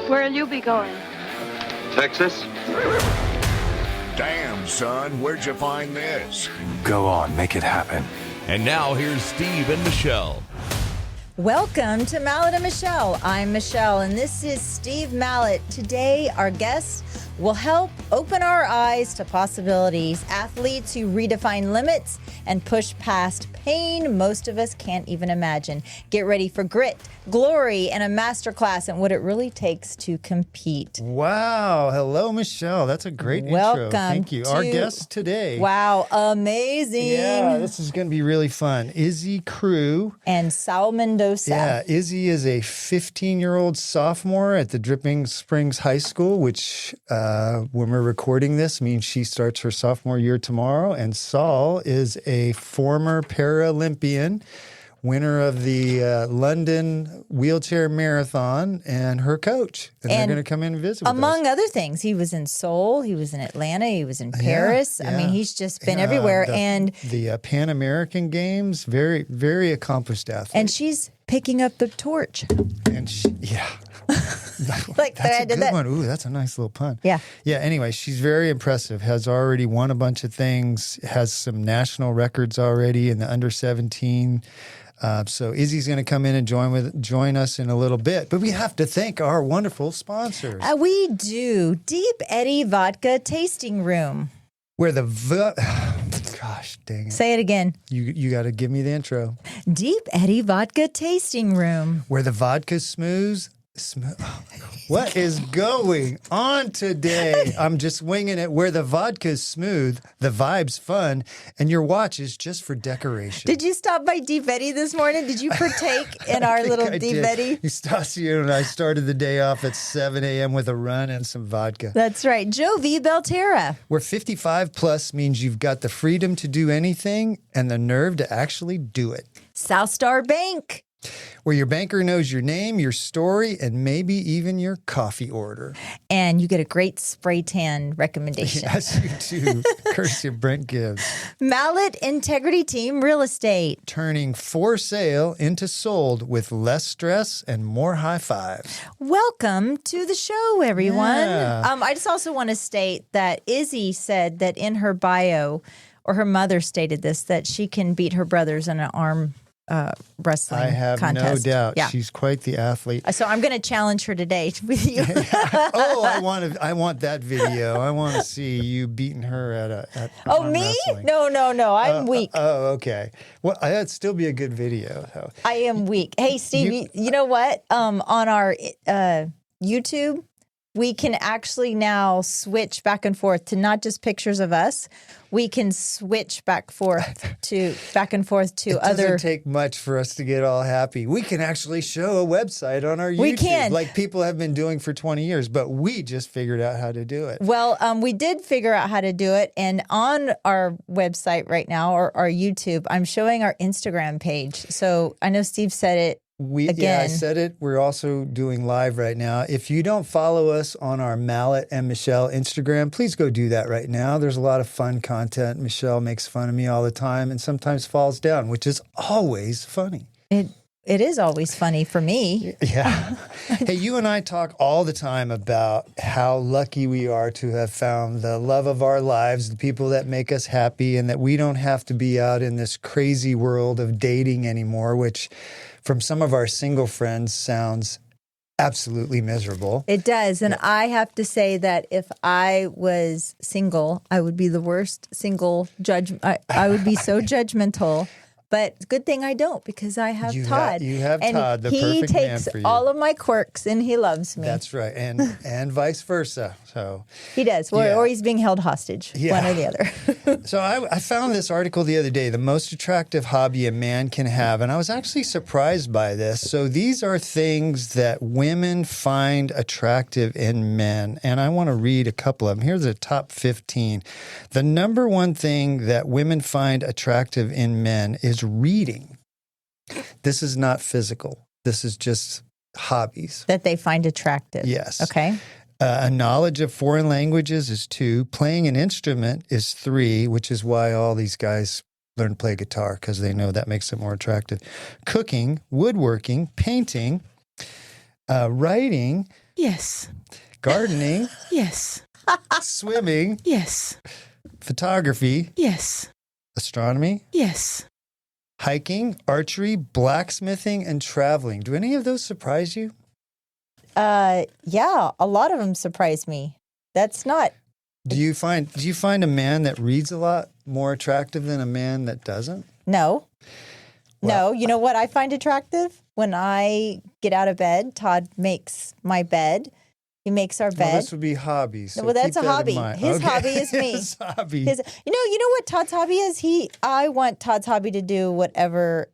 Where'll you be going? Texas? Damn, son, where'd you find this? Go on, make it happen. And now here's Steve and Michelle. Welcome to Mallet and Michelle. I'm Michelle, and this is Steve Mallet. Today, our guest will help open our eyes to possibilities, athletes who redefine limits and push past pain most of us can't even imagine. Get ready for grit, glory, and a masterclass in what it really takes to compete. Wow. Hello, Michelle. That's a great Welcome intro. Thank you. Our guest today. Wow, amazing. Yeah, this is going to be really fun. Izzy Crew. And Saul Medoza. Yeah, Izzy is a 15-year-old sophomore at the Dripping Springs High School, which when we're recording this means she starts her sophomore year tomorrow. And Saul is a former Paralympian, winner of the London wheelchair marathon, and her coach. And they're going to come in and visit with among us. other things, he was in Seoul, he was in Atlanta, he was in Paris. Yeah. I mean, he's just been everywhere. The Pan American Games, very, very accomplished athlete. And she's picking up the torch. And Like that's I a did good that. one. Ooh, that's a nice little pun. Yeah. Yeah. Anyway, she's very impressive. Has already won a bunch of things. Has some national records already in the under 17. So Izzy's going to come in and join us in a little bit. But we have to thank our wonderful sponsors. We do. Deep Eddy Vodka Tasting Room. Where gosh dang it. Say it again. You got to give me the intro. Deep Eddy Vodka Tasting Room. Where the vodka's smooth. What is going on today? I'm just winging it. Where the vodka's smooth, the vibe's fun, and your watch is just for decoration. Did you stop by Deep Eddy this morning? Did you partake in our little Deep Eddy? Eustacio and I started the day off at 7 a.m. with a run and some vodka. That's right. Joe V. Belterra. Where 55 plus means you've got the freedom to do anything and the nerve to actually do it. South Star Bank. Where your banker knows your name, your story, and maybe even your coffee order. And you get a great spray tan recommendation. Yes, you do. Courtesy of Brent Gibbs. Mallet Integrity Team Real Estate. Turning for sale into sold with less stress and more high fives. Welcome to the show, everyone. Yeah. I just also want to state that Izzy said that in her bio, or her mother stated this, that she can beat her brothers in an arm wrestling I have contest. no doubt. Yeah. She's quite the athlete. So I'm going to challenge her today with you. Oh, I want that video. I want to see you beating her at arm me? wrestling. No. I'm weak. Oh, okay. Well, that'd still be a good video. So. I am weak. Hey, Steve, you know what? On our YouTube, we can actually now switch back and forth to not just pictures of us. We can switch back and forth to It other. doesn't take much for us to get all happy. We can actually show a website on our YouTube. We can. Like people have been doing for 20 years, but we just figured out how to do it. Well, we did figure out how to do it. And on our website right now, or our YouTube, I'm showing our Instagram page. So I know Steve said it. Yeah, I said it. We're also doing live right now. If you don't follow us on our Mallet and Michelle Instagram, please go do that right now. There's a lot of fun content. Michelle makes fun of me all the time and sometimes falls down, which is always funny. It is always funny for me. Yeah. Hey, you and I talk all the time about how lucky we are to have found the love of our lives, the people that make us happy, and that we don't have to be out in this crazy world of dating anymore, which from some of our single friends sounds absolutely miserable. It does. And I have to say that if I was single, I would be the worst single judge. I would be so judgmental. But good thing I don't, because I have Todd. You have and Todd, the he perfect man takes for you. all of my quirks and he loves me. That's right. And vice versa. So he does. Or he's being held hostage, one or the other. So I found this article the other day, the most attractive hobby a man can have. And I was actually surprised by this. So these are things that women find attractive in men. And I want to read a couple of them. Here's the top 15. The number one thing that women find attractive in men is reading. This is not physical. This is just hobbies. That they find attractive. Yes. Okay. A knowledge of foreign languages is 2. Playing an instrument is 3, which is why all these guys learn to play guitar, because they know that makes it more attractive. Cooking, woodworking, painting, writing, Yes. Gardening, Yes. swimming, Yes. photography, Yes. astronomy, Yes. hiking, archery, blacksmithing, and traveling. Do any of those surprise you? Yeah, a lot of them surprise me. That's not. Do you find a man that reads a lot more attractive than a man that doesn't? No. Well, No, you know what I find attractive? When I get out of bed, Todd makes my bed. He makes our Well, bed. this would be hobbies. So Well, that's keep a that in hobby. mind. His Okay. hobby is me. His hobby. You know what Todd's hobby is? I want Todd's hobby to do whatever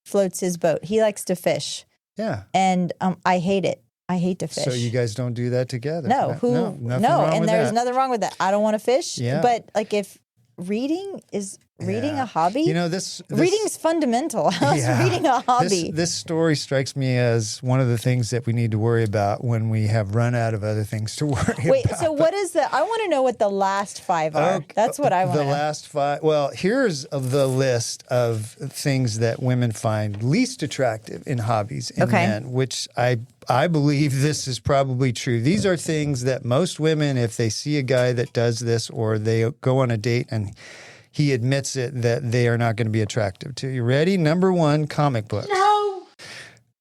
floats his boat. He likes to fish, Yeah. and I hate it. I hate to fish. So you guys don't do that together? No, nothing wrong and with there's that. nothing wrong with that. I don't want to fish. Yeah. But like if reading Yeah. a hobby? You know, this Reading's fundamental. How's Yeah. reading a hobby? This story strikes me as one of the things that we need to worry about when we have run out of other things to worry Wait, about. so what is I want to know what the last 5 are. Okay, That's what I want The to know. last 5. Well, here's the list of things that women find least attractive in hobbies in Okay. men, which I believe this is probably true. These are things that most women, if they see a guy that does this or they go on a date and he admits it, that they are not going to be attractive to. You ready? Number 1, comic books. No.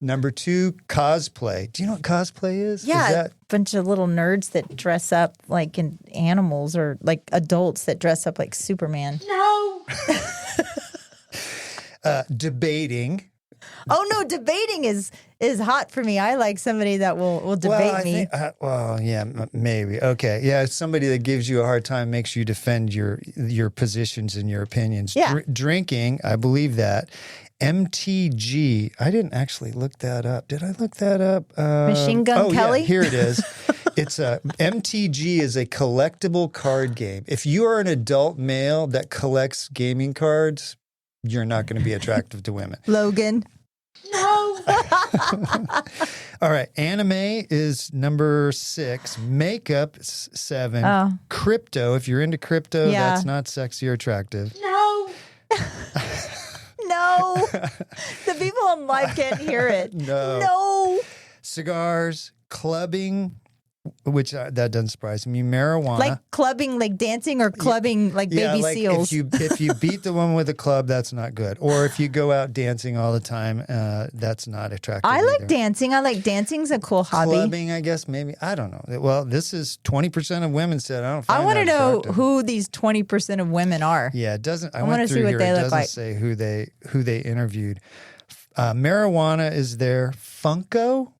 Number 2, cosplay. Do you know what cosplay is? Yeah, Is that, a bunch of little nerds that dress up like in animals or like adults that dress up like Superman. No. debating. Oh no, debating is hot for me. I like somebody that will debate me. Maybe. Okay. Yeah, it's somebody that gives you a hard time, makes you defend your positions and your opinions. Yeah. Drinking, I believe that. MTG, I didn't actually look that up. Did I look that up? Machine Gun Kelly? Yeah, here it is. It's MTG is a collectible card game. If you are an adult male that collects gaming cards, you're not going to be attractive to women. Logan. No. All right. Anime is number 6. Makeup is 7. Oh. Crypto. If you're into crypto, Yeah. that's not sexy or attractive. No. No. The people on live can't hear it. No. No. Cigars, clubbing, which that doesn't surprise me. Marijuana. Like clubbing, like dancing, or clubbing like baby like seals. If you beat the woman with a club, that's not good. Or if you go out dancing all the time, that's not attractive. I like either. dancing. I like dancing's a cool hobby. Clubbing, I guess, maybe. I don't know. Well, this is 20% of women said I don't I find want to that know attractive. who these 20% of women are. Yeah, it doesn't. I wanna went see through what here. they It look doesn't like. say who they interviewed. Marijuana is there. Funko.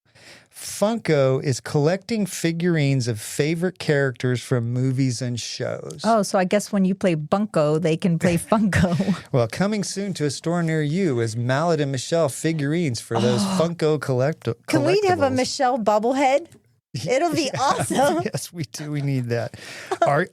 Funko is collecting figurines of favorite characters from movies and shows. Oh, so I guess when you play Bunko, they can play Funko. Well, coming soon to a store near you is Mallet and Michelle figurines for those Funko collectibles. Can we have a Michelle bobblehead? It'll be awesome. Yes, we do. We need that.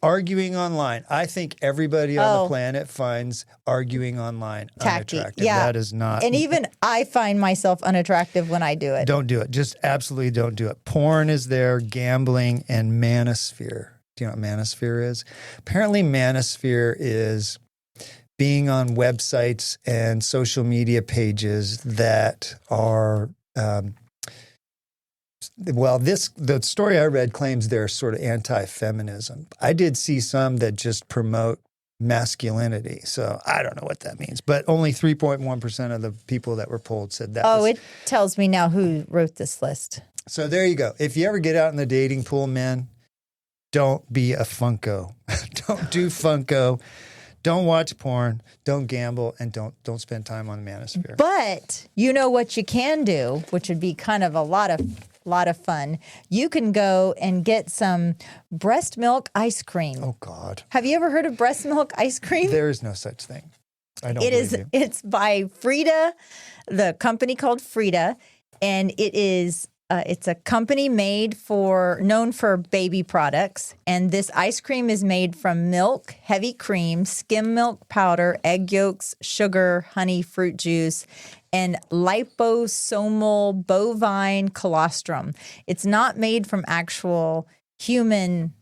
Arguing online. I think everybody on the planet finds arguing online Tacky. unattractive. Yeah. That is not. And even I find myself unattractive when I do it. Don't do it. Just absolutely don't do it. Porn is there, gambling, and manosphere. Do you know what manosphere is? Apparently, manosphere is being on websites and social media pages that are, the story I read claims they're sort of anti-feminism. I did see some that just promote masculinity. So I don't know what that means, but only 3.1% of the people that were polled said that. It tells me now who wrote this list. So there you go. If you ever get out in the dating pool, men, don't be a Funko. Don't do Funko. Don't watch porn. Don't gamble, and don't spend time on the manosphere. But you know what you can do, which would be kind of a lot of fun. You can go and get some breast milk ice cream. Oh God! Have you ever heard of breast milk ice cream? There is no such thing. I don't. It believe is. you. It's by Frida, the company called Frida, and it is. It's a company known for baby products, and this ice cream is made from milk, heavy cream, skim milk powder, egg yolks, sugar, honey, fruit juice, and liposomal bovine colostrum. It's not made from actual human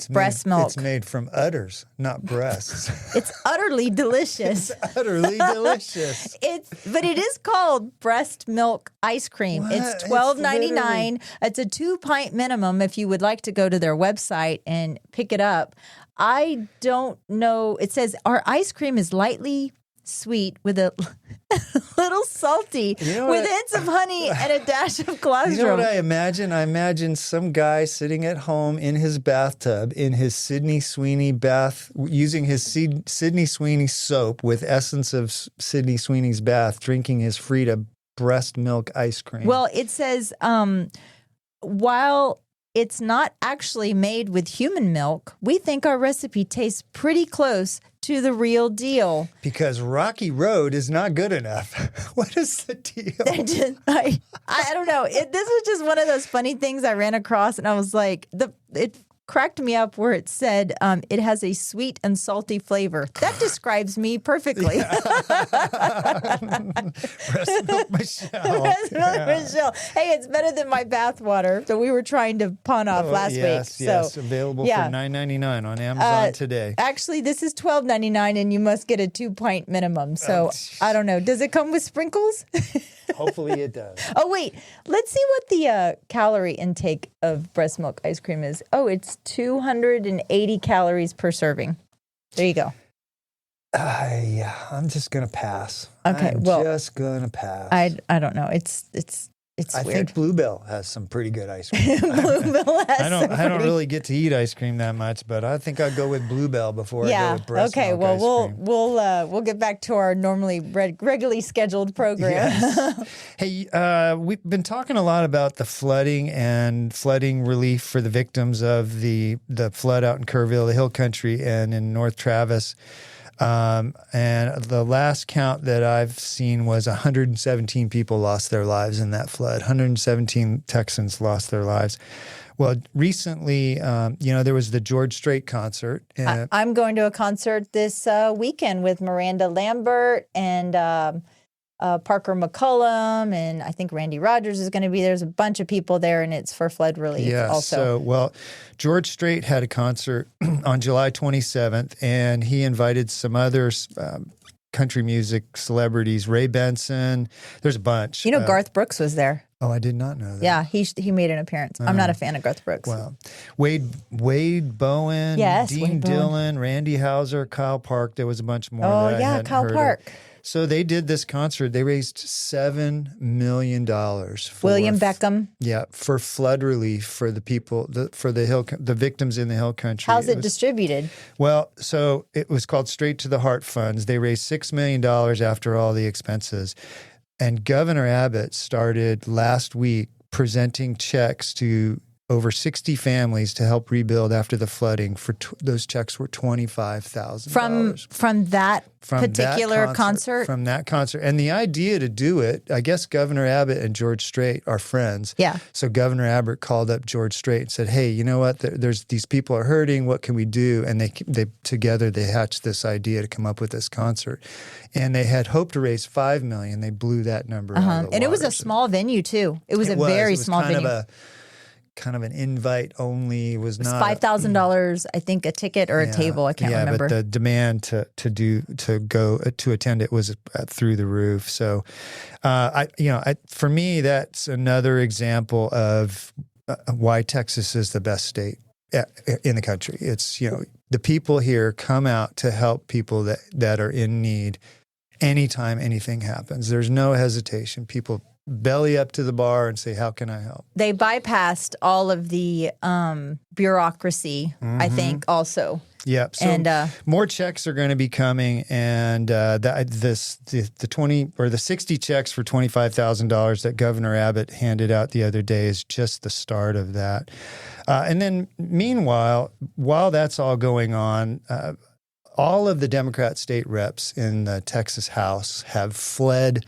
breast milk. It's made from udders, not breasts. It's utterly delicious. It's utterly delicious. But it is called breast milk ice cream. What? It's It's $12.99. It's a 2-pint minimum if you would like to go to their website and pick it up. I don't know. It says our ice cream is lightly sweet with a little salty with hints of honey and a dash of colostrum. You know what I imagine? I imagine some guy sitting at home in his bathtub in his Sydney Sweeney bath, using his Sydney Sweeney soap with essence of Sydney Sweeney's bath, drinking his Frida breast milk ice cream. Well, it says while it's not actually made with human milk, we think our recipe tastes pretty close to the real deal. Because Rocky Road is not good enough. What is the deal? I don't know. This was just one of those funny things I ran across, and I was like, it cracked me up where it said it has a sweet and salty flavor. That describes me perfectly. Breast milk Michelle. Breast milk Michelle. Hey, it's better than my bath water that we were trying to pawn off last week. Yes, available for $9.99 on Amazon today. Actually, this is $12.99, and you must get a 2-pint minimum. So I don't know. Does it come with sprinkles? Hopefully it does. Oh, wait. Let's see what the calorie intake of breast milk ice cream is. Oh, it's 280 calories per serving. There you go. I'm just going to pass. Okay, I'm just going to pass. I don't know. It's I weird. think Bluebell has some pretty good ice cream. Bluebell has I don't really get to eat ice cream that much, but I think I'd go with Bluebell before I go with breast milk ice cream. We'll get back to our normally regularly scheduled program. Yes. Hey, we've been talking a lot about the flooding and flooding relief for the victims of the flood out in Kerrville, the Hill Country, and in North Travis. And the last count that I've seen was 117 people lost their lives in that flood. 117 Texans lost their lives. Well, recently, there was the George Strait concert. I'm going to a concert this weekend with Miranda Lambert and Parker McCullum, and I think Randy Rogers is going to be there. There's a bunch of people there, and it's for flood relief also. So, George Strait had a concert on July 27th, and he invited some other country music celebrities, Ray Benson. There's a bunch. You know, Garth Brooks was there. Oh, I did not know that. Yeah, he made an appearance. I'm not a fan of Garth Brooks. Well, Wade Bowen, yes, Dean Wade Bowen. Dillon, Randy Hauser, Kyle Park. There was a bunch more. Oh, that I yeah, hadn't Kyle heard Park. Of. So they did this concert. They raised $7 million for William Beckham. Yeah, for flood relief for the people, the victims in the Hill Country. How's it distributed? Well, so it was called Straight to the Heart Funds. They raised $6 million after all the expenses. And Governor Abbott started last week presenting checks to over 60 families to help rebuild after the flooding. Those checks were $25,000 from that particular concert. From that concert, and the idea to do it, I guess Governor Abbott and George Strait are friends. Yeah. So Governor Abbott called up George Strait and said, "Hey, you know what? There's these people are hurting. What can we do?" And they together they hatched this idea to come up with this concert. And they had hoped to raise $5 million. They blew that number out of the water. And it was a small venue too. It was a very small venue. Kind of an invite only. It was not $5,000, I think, a ticket or a table. I can't remember. But the demand to attend it was through the roof. So, for me, that's another example of why Texas is the best state in the country. It's the people here come out to help people that are in need. Anytime anything happens, there's no hesitation. People belly up to the bar and say, "How can I help?" They bypassed all of the bureaucracy, I think, also. Yeah. So more checks are going to be coming, and the 20 or the 60 checks for $25,000 that Governor Abbott handed out the other day is just the start of that. And then, meanwhile, while that's all going on, all of the Democrat state reps in the Texas House have fled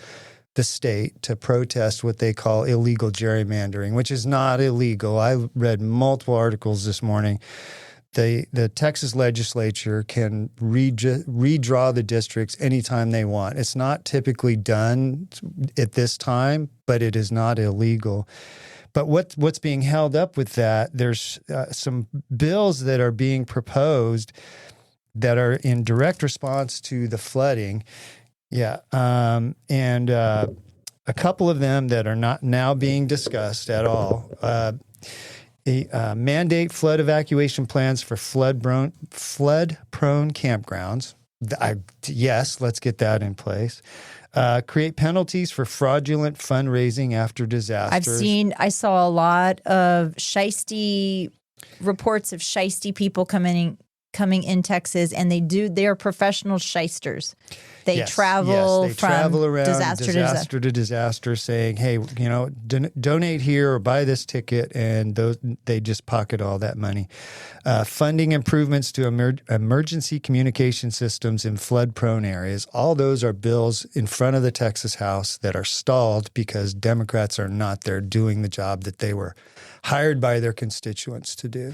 the state to protest what they call illegal gerrymandering, which is not illegal. I read multiple articles this morning. The Texas legislature can redraw the districts anytime they want. It's not typically done at this time, but it is not illegal. But what's being held up with that? There's some bills that are being proposed that are in direct response to the flooding. Yeah. And a couple of them that are not now being discussed at all. Mandate flood evacuation plans for flood-prone campgrounds. Yes, let's get that in place. Create penalties for fraudulent fundraising after disasters. I saw a lot of reports of shisty people coming in Texas, and they are professional shysters. They travel around disaster to disaster, saying, "Hey, donate here or buy this ticket," and they just pocket all that money. Funding improvements to emergency communication systems in flood-prone areas. All those are bills in front of the Texas House that are stalled because Democrats are not there doing the job that they were hired by their constituents to do.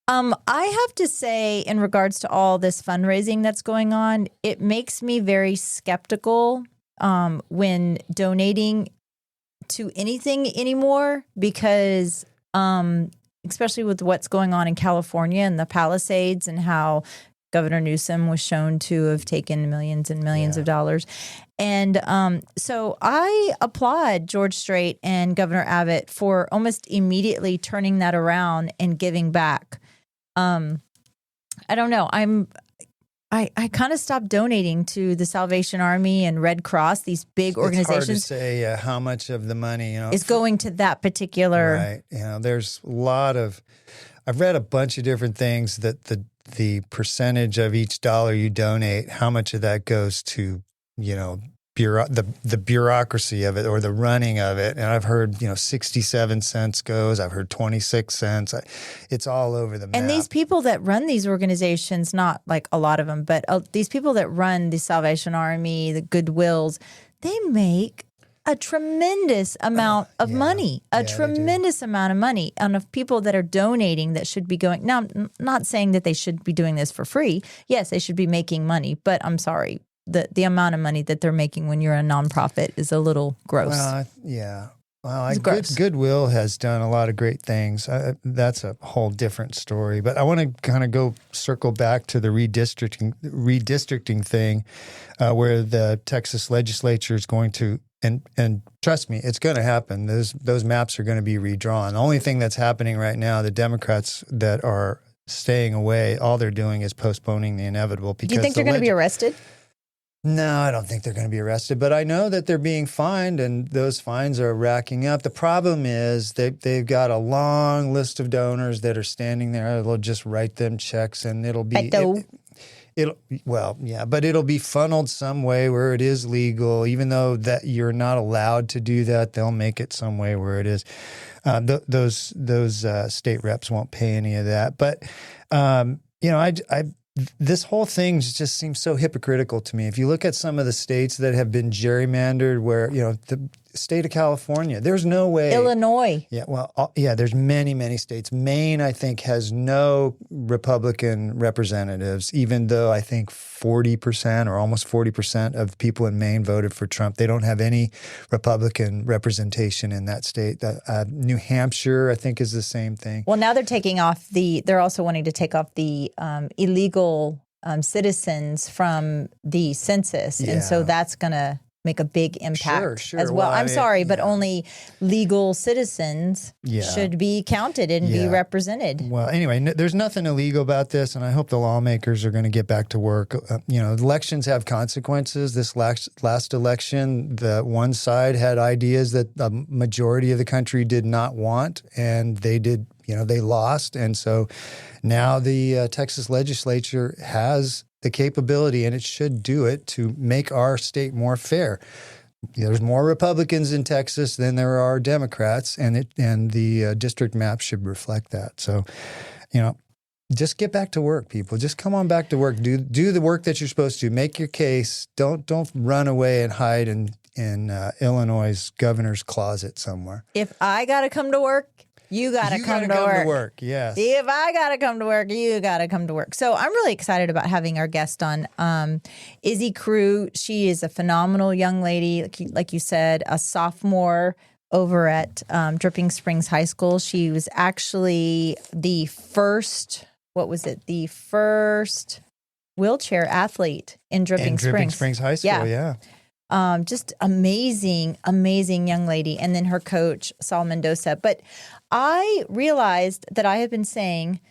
I have to say, in regards to all this fundraising that's going on, it makes me very skeptical when donating to anything anymore, because especially with what's going on in California and the Palisades, and how Governor Newsom was shown to have taken millions and millions of dollars. And so I applaud George Strait and Governor Abbott for almost immediately turning that around and giving back. I don't know. I kind of stopped donating to the Salvation Army and Red Cross, these big organizations. It's hard to say how much of the money is going to that particular. Right. There's a lot of. I've read a bunch of different things that the percentage of each dollar you donate, how much of that goes to the bureaucracy of it or the running of it. And I've heard, 67 cents goes. I've heard 26 cents. It's all over the map. And these people that run these organizations, not like a lot of them, but these people that run the Salvation Army, the Goodwills, they make a tremendous amount of money, tremendous amount of money. And of people that are donating that should be going. Now, I'm not saying that they should be doing this for free. Yes, they should be making money, but I'm sorry. The amount of money that they're making when you're a nonprofit is a little gross. Well, Goodwill has done a lot of great things. That's a whole different story. But I want to kind of circle back to the redistricting thing, where the Texas legislature is going to, and trust me, it's going to happen. Those maps are going to be redrawn. The only thing that's happening right now, the Democrats that are staying away, all they're doing is postponing the inevitable. Because do you think they're going to be arrested? No, I don't think they're going to be arrested, but I know that they're being fined, and those fines are racking up. The problem is they've got a long list of donors that are standing there. They'll just write them checks, and it'll be but it'll be funneled some way where it is legal, even though that you're not allowed to do that. They'll make it some way where it is. Those state reps won't pay any of that, but this whole thing just seems so hypocritical to me. If you look at some of the states that have been gerrymandered, where, the state of California, there's no way. Illinois. Yeah, well, there's many, many states. Maine, I think, has no Republican representatives, even though I think 40% or almost 40% of people in Maine voted for Trump. They don't have any Republican representation in that state. New Hampshire, I think, is the same thing. Well, now they're also wanting to take off the illegal citizens from the census. Yeah. And so that's going to make a big impact as well. I'm sorry, but only legal citizens should be counted and be represented. Well, anyway, there's nothing illegal about this, and I hope the lawmakers are going to get back to work. Elections have consequences. This last election, the one side had ideas that the majority of the country did not want, and they did. They lost, and so now the Texas legislature has the capability, and it should do it, to make our state more fair. There's more Republicans in Texas than there are Democrats, and the district map should reflect that. So, just get back to work, people. Just come on back to work. Do the work that you're supposed to. Make your case. Don't run away and hide in Illinois' governor's closet somewhere. If I got to come to work, you got to come to work. Yes. If I got to come to work, you got to come to work. So I'm really excited about having our guest on, Izzy Crew. She is a phenomenal young lady, like you said, a sophomore over at Dripping Springs High School. She was actually the first, the first wheelchair athlete in Dripping Springs High School, yeah. Just amazing young lady. And then her coach, Saul Medoza. But I realized that I have been saying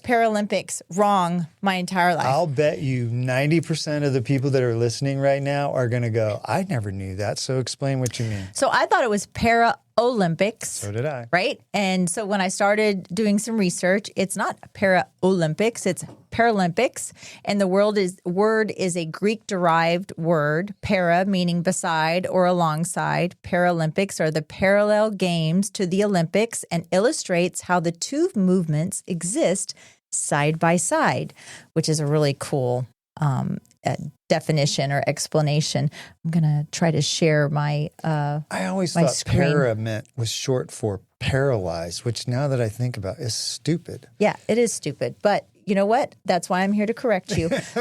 Paralympics wrong my entire life. I'll bet you 90% of the people that are listening right now are going to go, I never knew that. So explain what you mean. So I thought it was Paralympics. So did I. Right? And so when I started doing some research, it's not Paralympics, it's Paralympics. And the word is a Greek-derived word, para meaning beside or alongside. Paralympics are the parallel games to the Olympics and illustrates how the two movements exist side by side, which is a really cool definition or explanation. I'm going to try to share my I always my thought screen. para meant was short for paralyzed, which now that I think about is stupid. Yeah, it is stupid. But you know what? That's why I'm here to correct you. As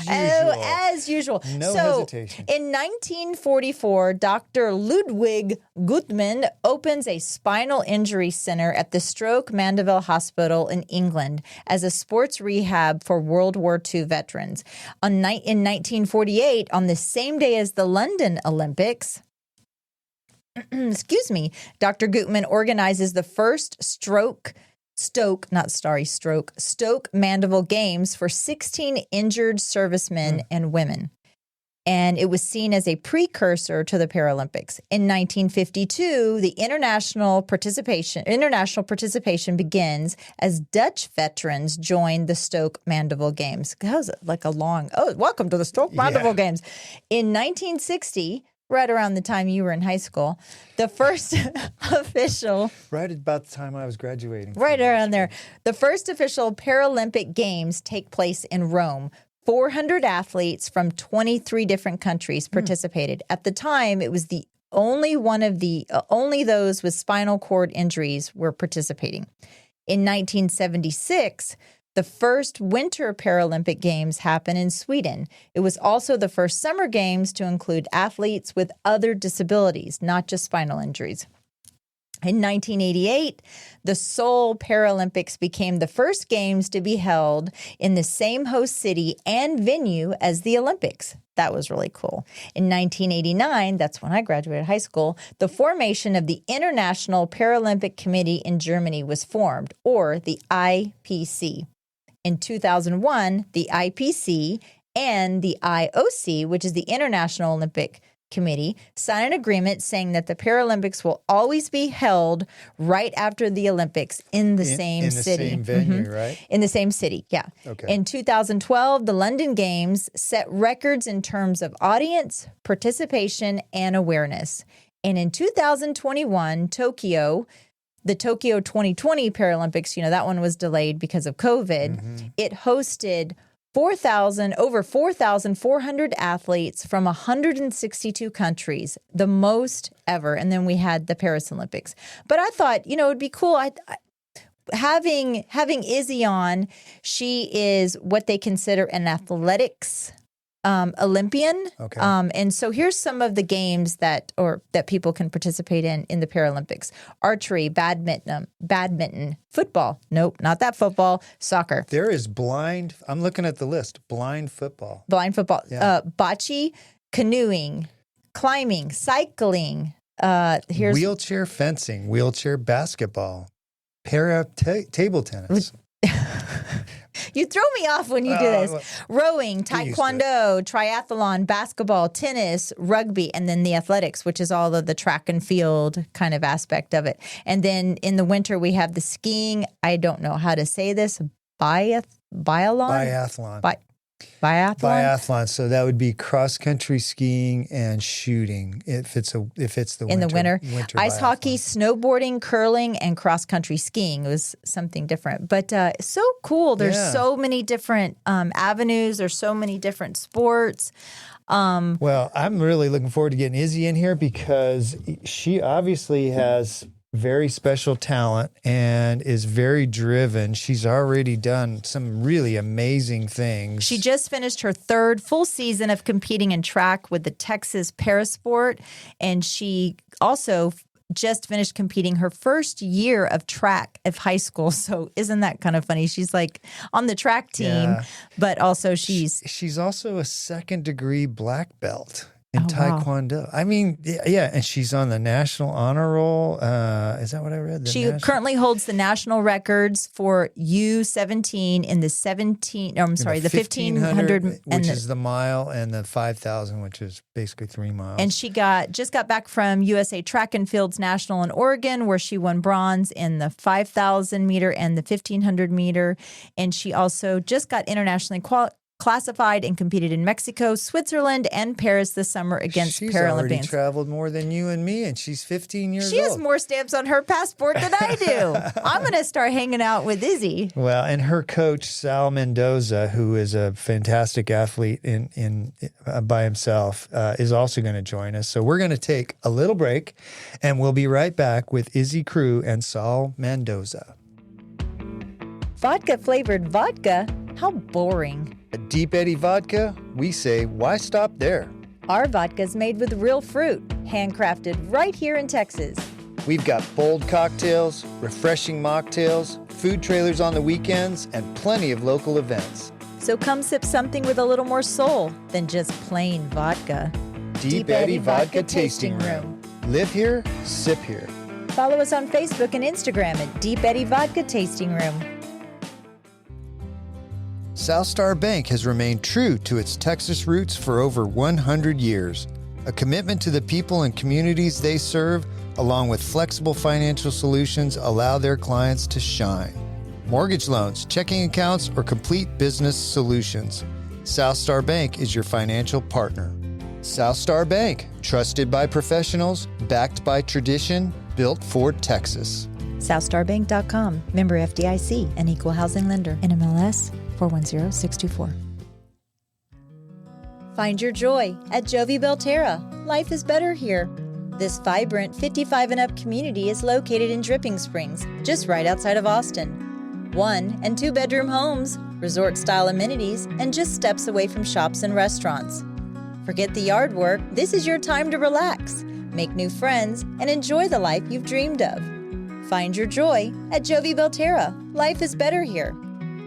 usual. As usual. No so, hesitation. In 1944, Dr. Ludwig Gutmann opens a spinal injury center at the Stroke Mandeville Hospital in England as a sports rehab for World War II veterans. In 1948, on the same day as the London Olympics, Dr. Gutmann organizes the first Stoke Mandeville Games for 16 injured servicemen and women. And it was seen as a precursor to the Paralympics. In 1952, the international participation begins as Dutch veterans joined the Stoke Mandeville Games. That was like a long, welcome to the Stoke Mandeville Games. In 1960, right around the time you were in high school, the first official... Right about the time I was graduating. Right around there. The first official Paralympic Games take place in Rome. 400 athletes from 23 different countries participated. At the time, it was only those with spinal cord injuries were participating. In 1976, the first Winter Paralympic Games happened in Sweden. It was also the first Summer Games to include athletes with other disabilities, not just spinal injuries. In 1988, the Seoul Paralympics became the first games to be held in the same host city and venue as the Olympics. That was really cool. In 1989, that's when I graduated high school, the formation of the International Paralympic Committee in Germany was formed, or the IPC. In 2001, the IPC and the IOC, which is the International Olympic Committee, signed an agreement saying that the Paralympics will always be held right after the Olympics in the same city. In the same venue, right? In the same city, yeah. Okay. In 2012, the London Games set records in terms of audience, participation, and awareness. And in 2021, the Tokyo 2020 Paralympics, that one was delayed because of COVID. It hosted over 4,400 athletes from 162 countries, the most ever. And then we had the Paris Olympics. But I thought, it would be cool. Having Izzy on, she is what they consider an athletics Olympian. Okay. And so here's some of the games that people can participate in the Paralympics: archery, badminton, football. Nope, not that football. Soccer. There is blind. I'm looking at the list. Blind football. Yeah. Bocce, canoeing, climbing, cycling. Here's Wheelchair fencing, wheelchair basketball, table tennis. You throw me off when you do this. Rowing, taekwondo, triathlon, basketball, tennis, rugby, and then the athletics, which is all of the track and field kind of aspect of it. And then in the winter, we have the skiing. I don't know how to say this. Biathlon. So that would be cross country skiing and shooting if it's the winter. In the winter ice biathlon. hockey, snowboarding, curling, and cross country skiing. It was something different, but so cool. There's so many different avenues. There's so many different sports. Well, I'm really looking forward to getting Izzy in here because she obviously has very special talent and is very driven. She's already done some really amazing things. She just finished her third full season of competing in track with the Texas Parasport, and she also just finished competing her first year of track of high school. So isn't that kind of funny? She's like on the track team, but also she's also a second-degree black belt in wow. Taekwondo. I mean, yeah, and she's on the National Honor Roll. Is that what I read? She currently holds the national records for U17 in the 1500, which is the mile, and the 5,000, which is basically 3 miles. And she just got back from USA Track and Fields National in Oregon, where she won bronze in the 5,000 meter and the 1,500 meter. And she also just got internationally classified and competed in Mexico, Switzerland, and Paris this summer against She's Paralympians. Already traveled more than you and me, and she's 15 years old. She has more stamps on her passport than I do. I'm going to start hanging out with Izzy. Well, and her coach, Saul Medoza, who is a fantastic athlete by himself, is also going to join us. So we're going to take a little break, and we'll be right back with Izzy Crew and Saul Medoza. Vodka-flavored vodka? How boring. At Deep Eddy Vodka, we say, why stop there? Our vodka's made with real fruit, handcrafted right here in Texas. We've got bold cocktails, refreshing mocktails, food trailers on the weekends, and plenty of local events. So come sip something with a little more soul than just plain vodka. Deep Eddy Vodka Tasting Room. Live here, sip here. Follow us on Facebook and Instagram at Deep Eddy Vodka Tasting Room. South Star Bank has remained true to its Texas roots for over 100 years. A commitment to the people and communities they serve, along with flexible financial solutions, allow their clients to shine. Mortgage loans, checking accounts, or complete business solutions. South Star Bank is your financial partner. South Star Bank, trusted by professionals, backed by tradition, built for Texas. SouthStarBank.com, member FDIC, an equal housing lender, NMLS 410624. Find your joy at Jovi Belterra. Life is better here. This vibrant 55 and up community is located in Dripping Springs, just right outside of Austin. 1 and 2 bedroom homes, resort style amenities, and just steps away from shops and restaurants. Forget the yard work. This is your time to relax, make new friends, and enjoy the life you've dreamed of. Find your joy at Jovi Belterra. Life is better here.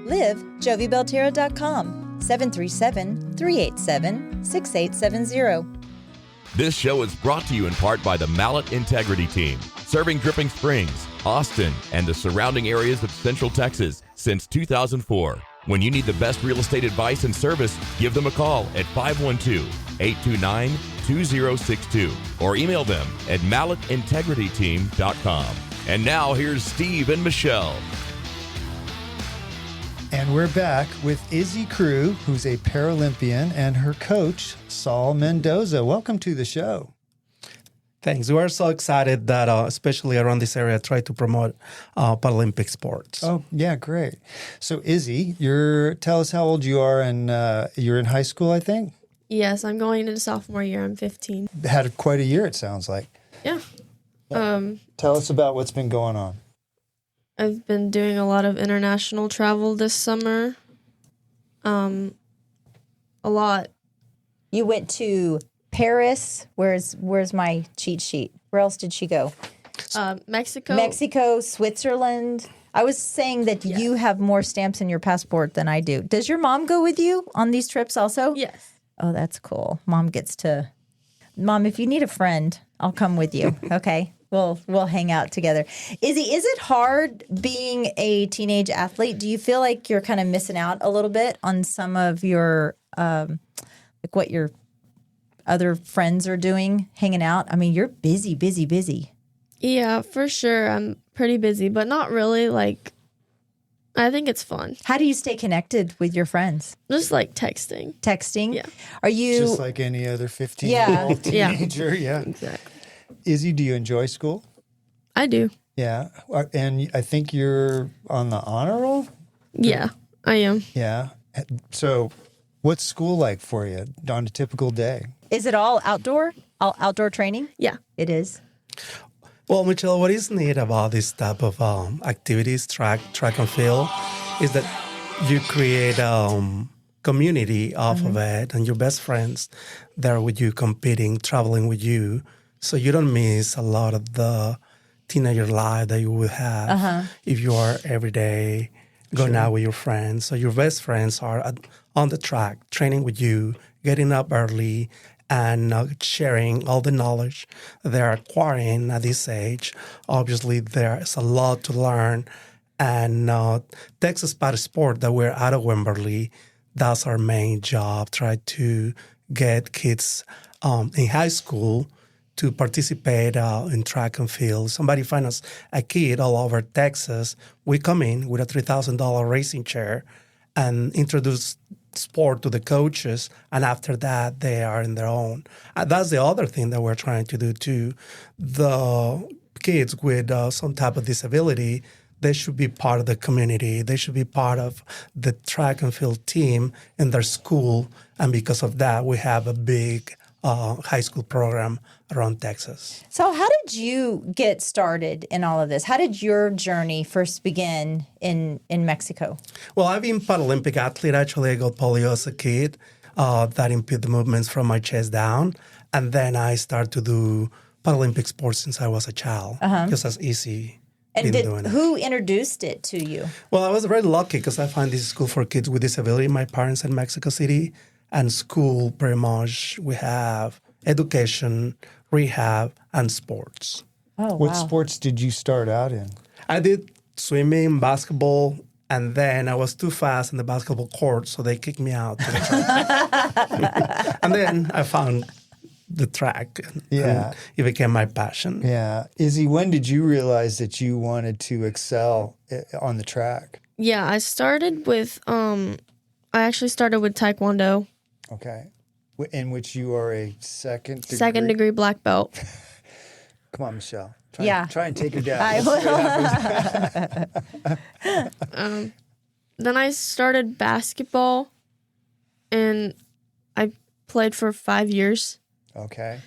Live JoviBelterra.com, 737-387-6870. This show is brought to you in part by the Mallet Integrity Team, serving Dripping Springs, Austin, and the surrounding areas of Central Texas since 2004. When you need the best real estate advice and service, give them a call at 512-829-2062 or email them at malletintegrityteam.com. And now here's Steve and Michelle. And we're back with Izzy Crew, who's a Paralympian, and her coach, Saul Medoza. Welcome to the show. Thanks. We are so excited that, especially around this area, try to promote Paralympic sports. Oh, yeah, great. So, Izzy, tell us how old you are, and you're in high school, I think? Yes, I'm going into sophomore year. I'm 15. Had quite a year, it sounds like. Yeah. Tell us about what's been going on. I've been doing a lot of international travel this summer. A lot. You went to Paris. Where's my cheat sheet? Where else did she go? Mexico. Switzerland. I was saying that you have more stamps in your passport than I do. Does your mom go with you on these trips also? Yes. Oh, that's cool. Mom, if you need a friend, I'll come with you. Okay. We'll hang out together. Izzy, is it hard being a teenage athlete? Do you feel like you're kind of missing out a little bit on some of your, like what your other friends are doing, hanging out? I mean, you're busy. Yeah, for sure. I'm pretty busy, but not really. Like, I think it's fun. How do you stay connected with your friends? Just like texting. Texting? Yeah. Are you... Just like any other 15-year-old teenager, yeah. Exactly. Izzy, do you enjoy school? I do. Yeah. And I think you're on the honor roll? Yeah, I am. Yeah. So what's school like for you on a typical day? Is it all outdoor? All outdoor training? Yeah. It is. Well, Michelle, what is neat about this type of activities, track and field, is that you create community off of it, and your best friends there with you, competing, traveling with you, so you don't miss a lot of the teenager life that you would have if you are every day going out with your friends. So your best friends are on the track, training with you, getting up early, and sharing all the knowledge they're acquiring at this age. Obviously, there's a lot to learn. And Texas Party Sport that we're out of Wimberley, that's our main job, try to get kids in high school to participate in track and field. Somebody find us a kid all over Texas. We come in with a $3,000 racing chair and introduce sport to the coaches, and after that, they are in their own. That's the other thing that we're trying to do too. The kids with some type of disability, they should be part of the community. They should be part of the track and field team in their school, and because of that, we have a big high school program around Texas. So how did you get started in all of this? How did your journey first begin in Mexico? Well, I've been Paralympic athlete. Actually, I got polio as a kid. That impeded the movements from my chest down. And then I started to do Paralympic sports since I was a child. Just as easy. And who introduced it to you? Well, I was very lucky because I found this school for kids with disability. My parents in Mexico City. And school, pretty much, we have education, rehab, and sports. Oh, What sports did you start out in? I did swimming, basketball, and then I was too fast in the basketball court, so they kicked me out. To the track. And then I found the track. And it became my passion. Yeah. Izzy, when did you realize that you wanted to excel on the track? Yeah, I started with I actually started with Taekwondo. Okay. In which you are a second degree? Second degree black belt. Come on, Michelle. Try and take her down. I will. Then I started basketball, and I played for 5 years. Okay.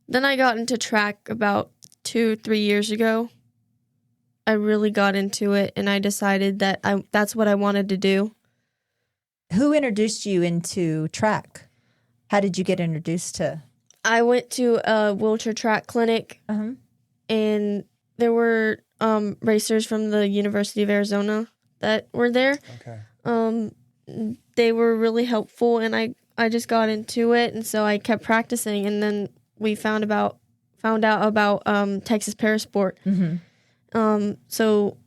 Then I got into track about 2-3 years ago. I really got into it, and I decided that that's what I wanted to do. Who introduced you into track? How did you get introduced to? I went to a wheelchair track clinic, and there were racers from the University of Arizona that were there. Okay. They were really helpful, and I just got into it, and so I kept practicing, and then we found out about Texas Parasport. So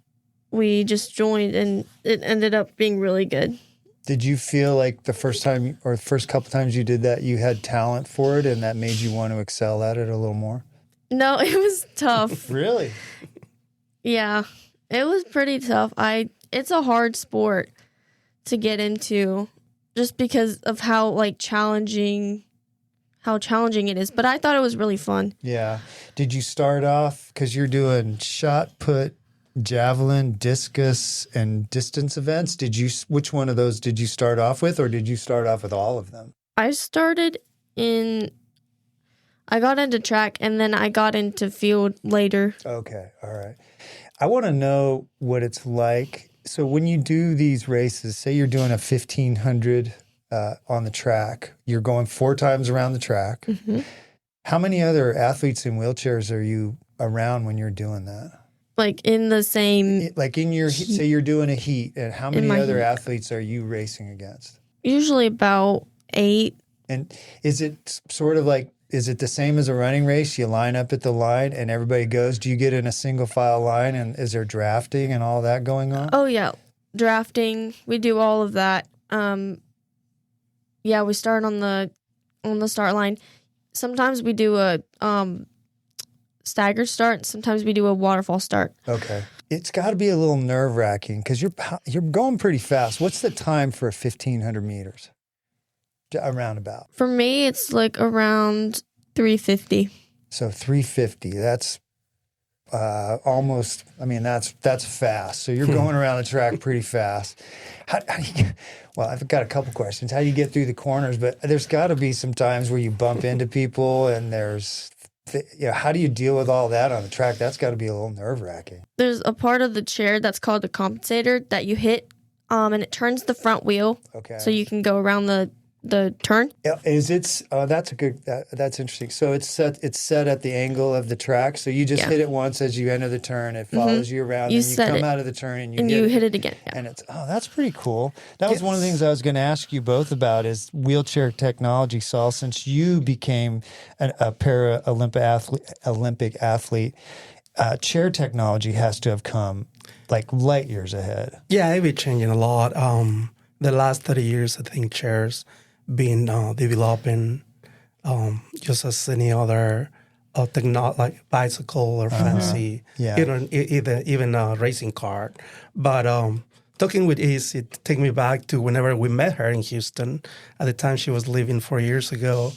we just joined, and it ended up being really good. Did you feel like the first time or the first couple times you did that, you had talent for it and that made you want to excel at it a little more? No, it was tough. Really? Yeah, it was pretty tough. It's a hard sport to get into just because of how challenging it is. But I thought it was really fun. Yeah. Did you start off, because you're doing shot put, javelin, discus, and distance events? Which one of those did you start off with, or did you start off with all of them? I got into track, and then I got into field later. Okay, all right. I want to know what it's like. So when you do these races, say you're doing a 1,500 on the track, you're going 4 times around the track. How many other athletes in wheelchairs are you around when you're doing that? In the same... say you're doing a heat, and how many other athletes are you racing against? Usually about 8. And is it sort of is it the same as a running race? You line up at the line and everybody goes. Do you get in a single file line, and is there drafting and all that going on? Oh, yeah. Drafting. We do all of that. Yeah, we start on the start line. Sometimes we do a staggered start. Sometimes we do a waterfall start. Okay. It's got to be a little nerve-wracking because you're going pretty fast. What's the time for 1,500 meters? Around about. For me, it's around 3:50. So 3:50. That's almost. I mean, that's fast. So you're going around the track pretty fast. How do you? Well, I've got a couple questions. How do you get through the corners? But there's got to be some times where you bump into people and there's how do you deal with all that on the track? That's got to be a little nerve-wracking. There's a part of the chair that's called the compensator that you hit, and it turns the front wheel. Okay. So you can go around the turn. That's interesting. So it's set at the angle of the track. So you just hit it once as you enter the turn. It follows you around. You and you set come it, out of the turn and you hit it again. Yeah. And that's pretty cool. That was one of the things I was going to ask you both about is wheelchair technology, Saul. Since you became a Olympic athlete, chair technology has to have come like light years ahead. Yeah, it's been changing a lot. The last 30 years, I think chairs been developing just as any other like bicycle or fancy, even a racing car. But talking with Izzy, it takes me back to whenever we met her in Houston. At the time, she was living 4 years ago,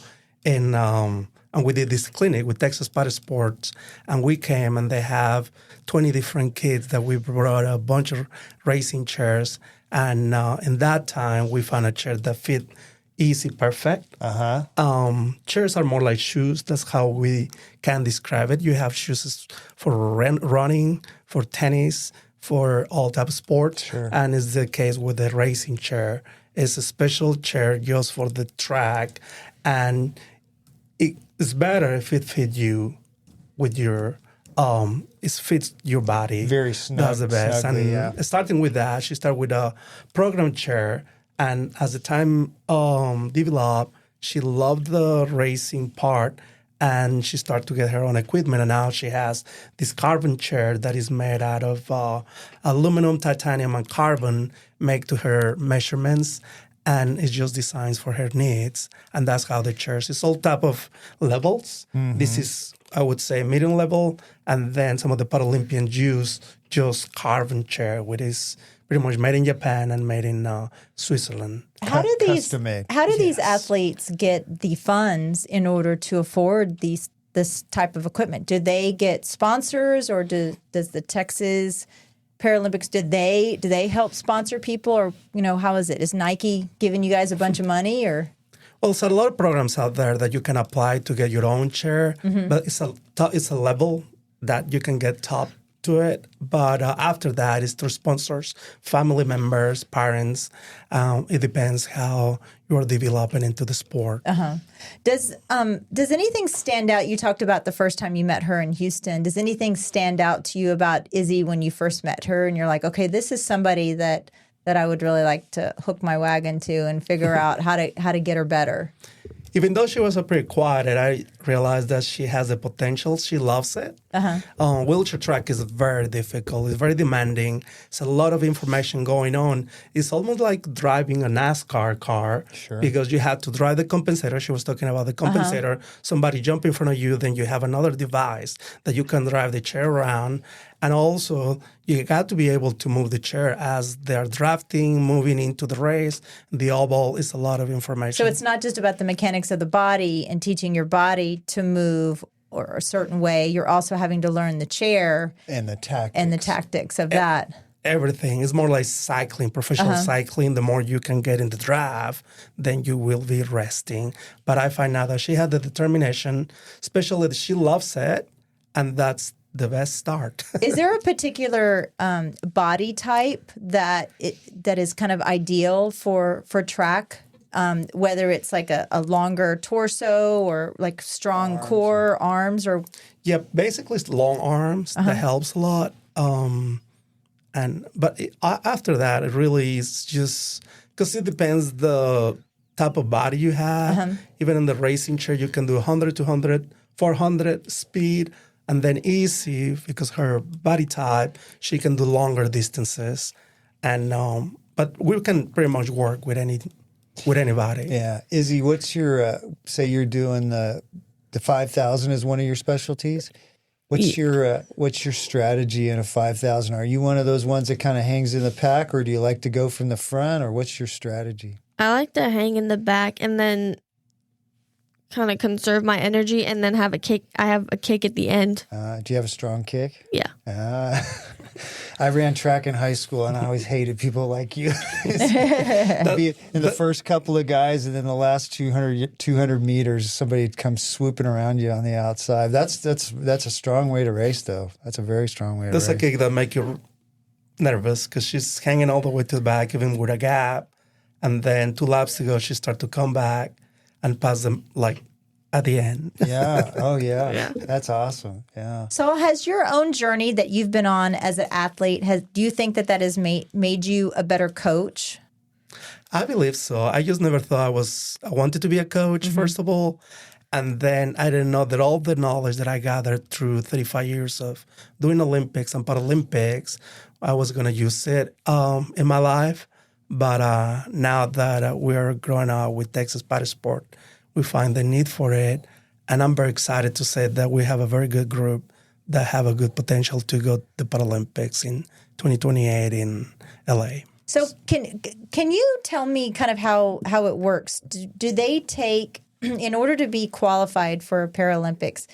and we did this clinic with Texas Party Sports, and we came and they have 20 different kids that we brought a bunch of racing chairs, and in that time we found a chair that fit Izzy perfect. Chairs are more like shoes. That's how we can describe it. You have shoes for running, for tennis, for all type of sports. Sure. And it's the case with the racing chair. It's a special chair just for the track, and it's better if it fits you with your it fits your body. Very snug. That's the best. Snugly, and starting with that, she started with a program chair. And as the time developed, she loved the racing part, and she started to get her own equipment. And now she has this carbon chair that is made out of aluminum, titanium, and carbon, made to her measurements, and it's just designed for her needs. And that's how the chairs is all type of levels. This is, I would say, medium level, and then some of the Paralympians use just carbon chair, which is pretty much made in Japan and made in Switzerland. How do these Custom-made. these athletes get the funds in order to afford this type of equipment? Do they get sponsors, or does the Texas Paralympics do they help sponsor people, or how is it? Is Nike giving you guys a bunch of money, or? Well, there's a lot of programs out there that you can apply to get your own chair, but it's a level that you can get top to it. But after that, it's through sponsors, family members, parents. It depends how you're developing into the sport. Does anything stand out? You talked about the first time you met her in Houston. Does anything stand out to you about Izzy when you first met her, and you're like, okay, this is somebody that I would really like to hook my wagon to and figure out how to get her better? Even though she was pretty quiet, and I realized that she has the potential. She loves it. Wheelchair track is very difficult. It's very demanding. It's a lot of information going on. It's almost like driving a NASCAR car, because you have to drive the compensator. She was talking about the compensator. Somebody jump in front of you, then you have another device that you can drive the chair around. And also, you got to be able to move the chair as they're drafting, moving into the race. The oval is a lot of information. So it's not just about the mechanics of the body and teaching your body to move or a certain way. You're also having to learn the chair and the tactics of that. Everything is more like cycling, professional cycling. The more you can get in the draft, then you will be resting. But I find out that she had the determination, especially that she loves it, and that's the best start. Is there a particular body type that is kind of ideal for track? Whether it's like a longer torso or like strong core, arms, or basically it's long arms that helps a lot. But after that, it really is just because it depends the type of body you have. Even in the racing chair, you can do 100, 200, 400 speed. And then Izzy, because her body type, she can do longer distances. And but we can pretty much work with anybody. Yeah. Izzy, what's your, say you're doing the 5,000 as one of your specialties? What's your strategy in a 5,000? Are you one of those ones that kind of hangs in the pack, or do you like to go from the front, or what's your strategy? I like to hang in the back and then kind of conserve my energy and then have a kick. I have a kick at the end. Do you have a strong kick? Yeah. I ran track in high school, and I always hated people like you. Be in the first couple of guys, and then the last 200 meters, somebody comes swooping around you on the outside. That's a strong way to race, though. That's a very strong way to race. That's a kick that make you nervous because she's hanging all the way to the back, even with a gap. And then 2 laps to go, she start to come back and pass them like at the end. Yeah. Oh, yeah. Yeah. That's awesome. Yeah. So has your own journey that you've been on as an athlete, do you think that has made you a better coach? I believe so. I just never thought I wanted to be a coach, first of all. And then I didn't know that all the knowledge that I gathered through 35 years of doing Olympics and Paralympics, I was going to use it in my life. But now that we're growing up with Texas Party Sport, we find the need for it. And I'm very excited to say that we have a very good group that have a good potential to go to the Paralympics in 2028 in LA. So can you tell me kind of how it works? Do they take, in order to be qualified for Paralympics,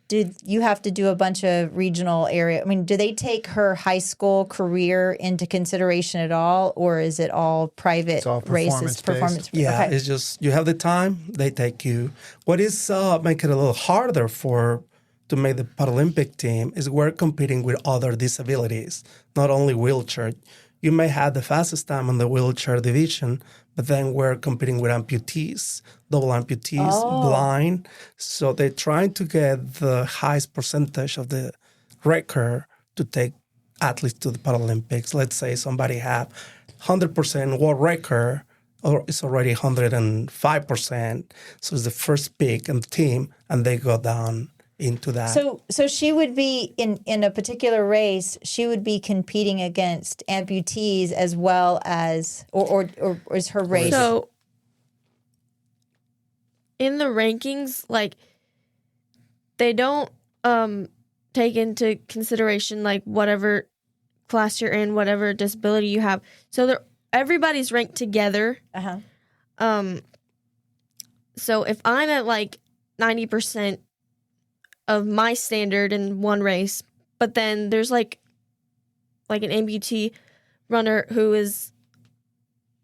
do you have to do a bunch of regional area? I mean, do they take her high school career into consideration at all, or is it all private It's all races? performance-based. Yeah, Okay. it's just you have the time, they take you. What is make it a little harder to make the Paralympic team is we're competing with other disabilities, not only wheelchair. You may have the fastest time in the wheelchair division, but then we're competing with amputees, double amputees, blind. So they're trying to get the highest percentage of the record to take athletes to the Paralympics. Let's say somebody have 100% world record, or it's already 105%. So it's the first pick in the team, and they go down into that. So she would be in a particular race. She would be competing against amputees as well as, or is her race? So in the rankings, like they don't take into consideration like whatever class you're in, whatever disability you have. So everybody's ranked together. So if I'm at like 90% of my standard in one race, but then there's like an amputee runner who is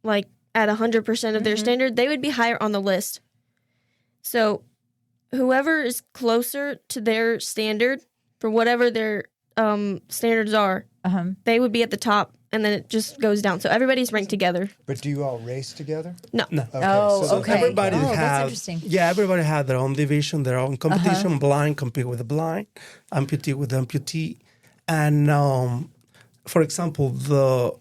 like at 100% of their standard, they would be higher on the list. So whoever is closer to their standard for whatever their standards are, they would be at the top, and then it just goes down. So everybody's ranked together. But do you all race together? No. Okay. Okay. Everybody that's interesting. everybody had their own division, their own competition. Blind compete with the blind, amputee with the amputee. And for example, the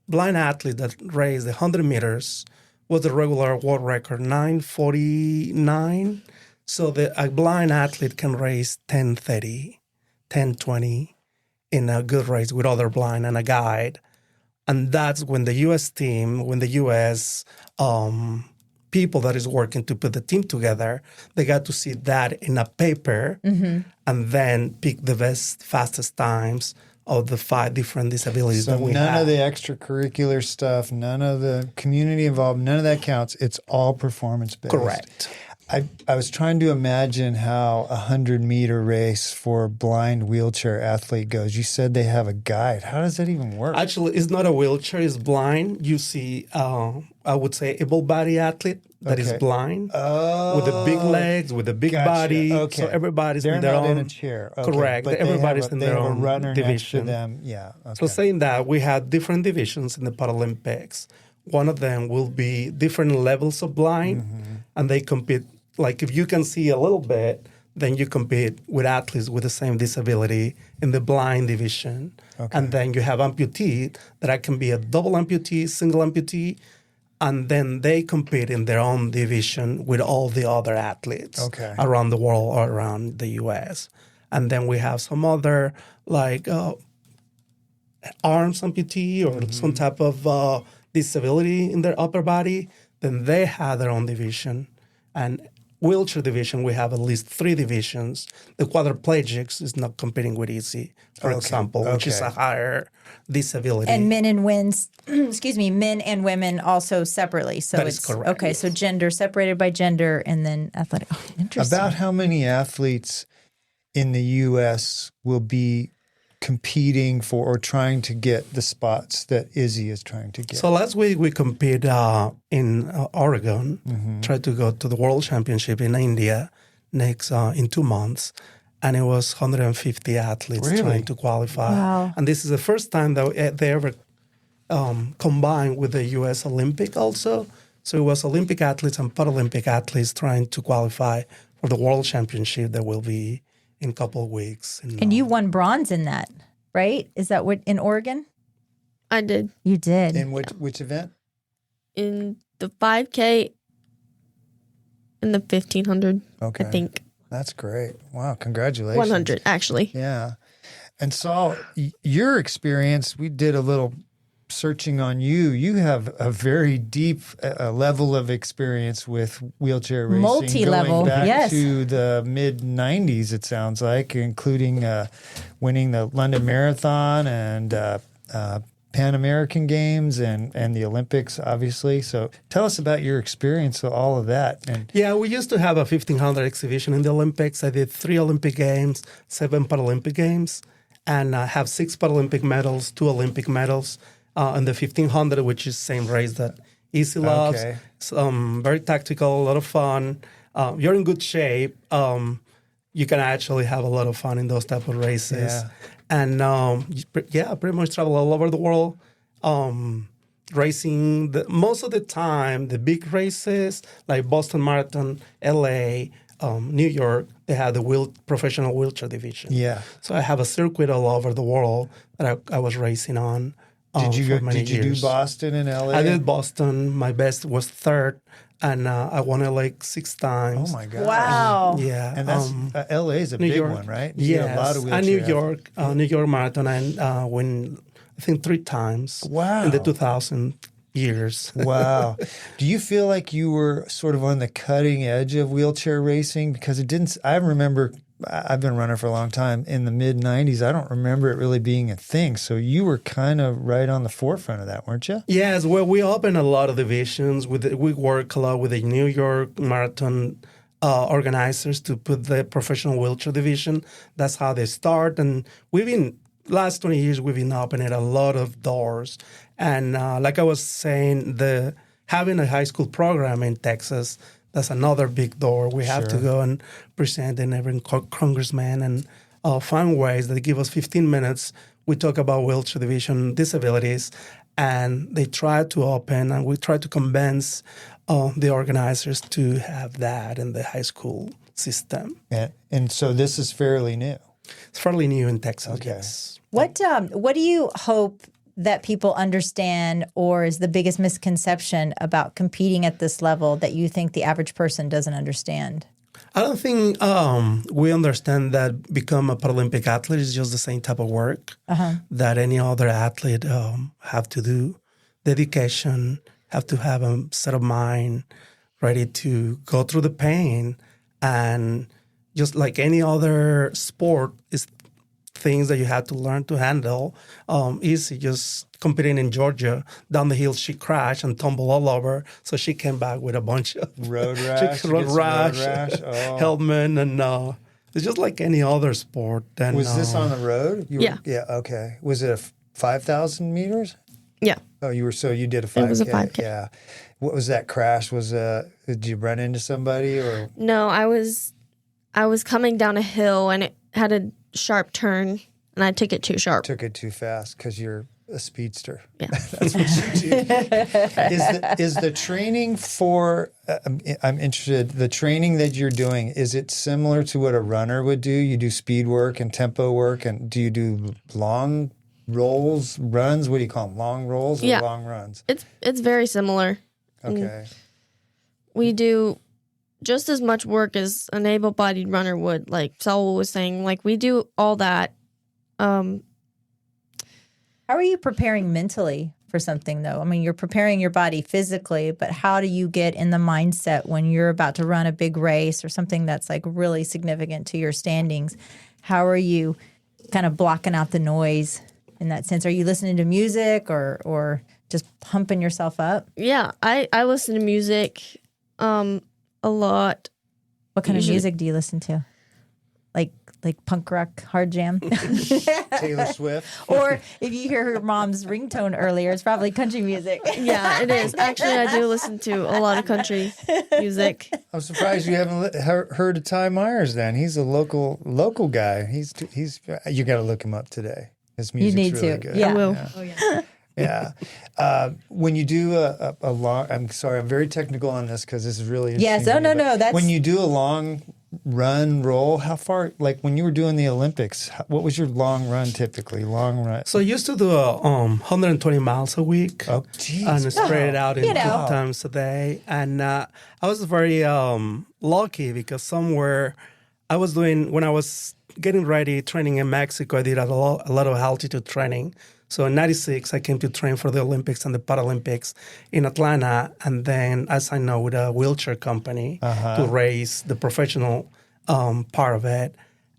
blind athlete that raced the 100 meters was the regular world record, 9:49. So a blind athlete can race 10:30, 10:20 in a good race with other blind and a guide. And that's when the U.S. team, when the U.S. People that is working to put the team together, they got to see that in a paper and then pick the best, fastest times of the 5 different disabilities So that we none have. of the extracurricular stuff, none of the community involved, none of that counts. It's all performance-based. Correct. I was trying to imagine how a 100-meter race for a blind wheelchair athlete goes. You said they have a guide. How does that even work? Actually, it's not a wheelchair, it's blind. You see, I would say, able-bodied athlete that is blind with the big legs, with the big body. Okay. So everybody's They're in their not own. in a chair. Okay. Correct. But Everybody's in they their have own a runner division. next to them. Yeah. Okay. So saying that, we have different divisions in the Paralympics. One of them will be different levels of blind, and they compete. Like if you can see a little bit, then you compete with athletes with the same disability in the blind division. Okay. And then you have amputee that can be a double amputee, single amputee, and then they compete in their own division with all the other athletes around the world or around the U.S. And then we have some other like arms amputee or some type of disability in their upper body. Then they have their own division. And wheelchair division, we have at least 3 divisions. The quadriplegics is not competing with Izzy, for example, which is a higher disability. And men and men and women also separately. So That is correct. Okay, so gender separated by gender, and then athletic. Oh, interesting. About how many athletes in the U.S. will be competing for or trying to get the spots that Izzy is trying to get? So last week we competed in Oregon, tried to go to the World Championship in India next in 2 months. And it was 150 athletes trying to qualify. Wow. And this is the first time that they ever combined with the U.S. Olympic also. So it was Olympic athletes and Paralympic athletes trying to qualify for the World Championship that will be in a couple of weeks. And you won bronze in that, right? Is that what in Oregon? I did. You did. In which event? In the 5K and the 1500, Okay. I think. That's great. Wow, congratulations. 100, actually. Yeah. And Saul, your experience, we did a little searching on you. You have a very deep level of experience with wheelchair racing. Multi-level, going back yes. to the mid-90s, it sounds like, including winning the London Marathon and Pan American Games and the Olympics, obviously. So tell us about your experience with all of that. And Yeah, we used to have a 1500 exhibition in the Olympics. I did 3 Olympic Games, 7 Paralympic Games, and I have 6 Paralympic medals, 2 Olympic medals. And the 1500, which is the same race that Izzy loves. Okay. Very tactical, a lot of fun. You're in good shape. You can actually have a lot of fun in those type of races. Yeah. And pretty much travel all over the world. Racing, most of the time, the big races like Boston Marathon, LA, New York, they have the professional wheelchair division. Yeah. So I have a circuit all over the world that I was racing on. Did you do years. Boston and LA? I did Boston. My best was 3rd, and I won it like 6 times. Oh my God. Wow. Yeah, And that's LA is a New big York. one, right? You Yes, get a lot of and wheelchair New York Marathon, and win I think 3 times. Wow. In the 2000 years. Wow. Do you feel like you were sort of on the cutting edge of wheelchair racing? Because I remember, I've been a runner for a long time, in the mid-90s, I don't remember it really being a thing. So you were kind of right on the forefront of that, weren't you? Yes, well, we opened a lot of divisions. We work a lot with the New York Marathon organizers to put the professional wheelchair division. That's how they start. And last 20 years, we've been opening a lot of doors. And like I was saying, having a high school program in Texas, that's another big door. We have to go and present in every congressman and find ways that they give us 15 minutes. We talk about wheelchair division disabilities, and they try to open, and we try to convince the organizers to have that in the high school system. And so this is fairly new. It's fairly new in Texas, Okay. yes. What do you hope that people understand, or is the biggest misconception about competing at this level that you think the average person doesn't understand? I don't think we understand that become a Paralympic athlete is just the same type of work that any other athlete have to do. Dedication, have to have a set of mind, ready to go through the pain. And just like any other sport, is things that you have to learn to handle. Izzy just competing in Georgia, down the hill, she crashed and tumbled all over. So she came back with a bunch of Road rash. road rash, Oh. helmet, and it's just like any other sport. And, Was this on the road? Yeah. Yeah, okay. Was it 5,000 meters? Yeah. Oh, you did a 5K. It was a 5K. Yeah. What was that crash? Did you run into somebody or? No, I was coming down a hill and it had a sharp turn and I took it too sharp. Took it too fast because you're a speedster. Yeah. That's what you do. Is the training for, I'm interested, the training that you're doing, is it similar to what a runner would do? You do speed work and tempo work, and do you do long runs? What do you call them? Long rolls or Yeah. long runs? It's very similar. Okay. We do just as much work as an able-bodied runner would. Like Saul was saying, like we do all that. How are you preparing mentally for something, though? I mean, you're preparing your body physically, but how do you get in the mindset when you're about to run a big race or something that's like really significant to your standings? How are you kind of blocking out the noise in that sense? Are you listening to music or just pumping yourself up? Yeah, I listen to music a lot. What kind Usually- of music do you listen to? Like punk rock, hard jam? Taylor Swift. Or if you hear her mom's ringtone earlier, it's probably country music. Yeah, it is. Actually, I do listen to a lot of country music. I'm surprised you haven't heard of Ty Myers. Then he's a local guy. He's you got to look him up today. His music's need really to. good. Yeah. I will. Yeah. When you do a long, I'm sorry, I'm very technical on this because this is really interesting. Yes. Oh, to me, no. but That's when you do a long run roll, how far? Like when you were doing the Olympics, what was your long run typically? Long run. So I used to do 120 miles a week. Oh, geez. And spread it out in You know. 2 times a day. And I was very lucky because somewhere I was doing, when I was getting ready, training in Mexico, I did a lot of altitude training. So in 96, I came to train for the Olympics and the Paralympics in Atlanta. And then I signed up with a wheelchair company to raise the professional part of it.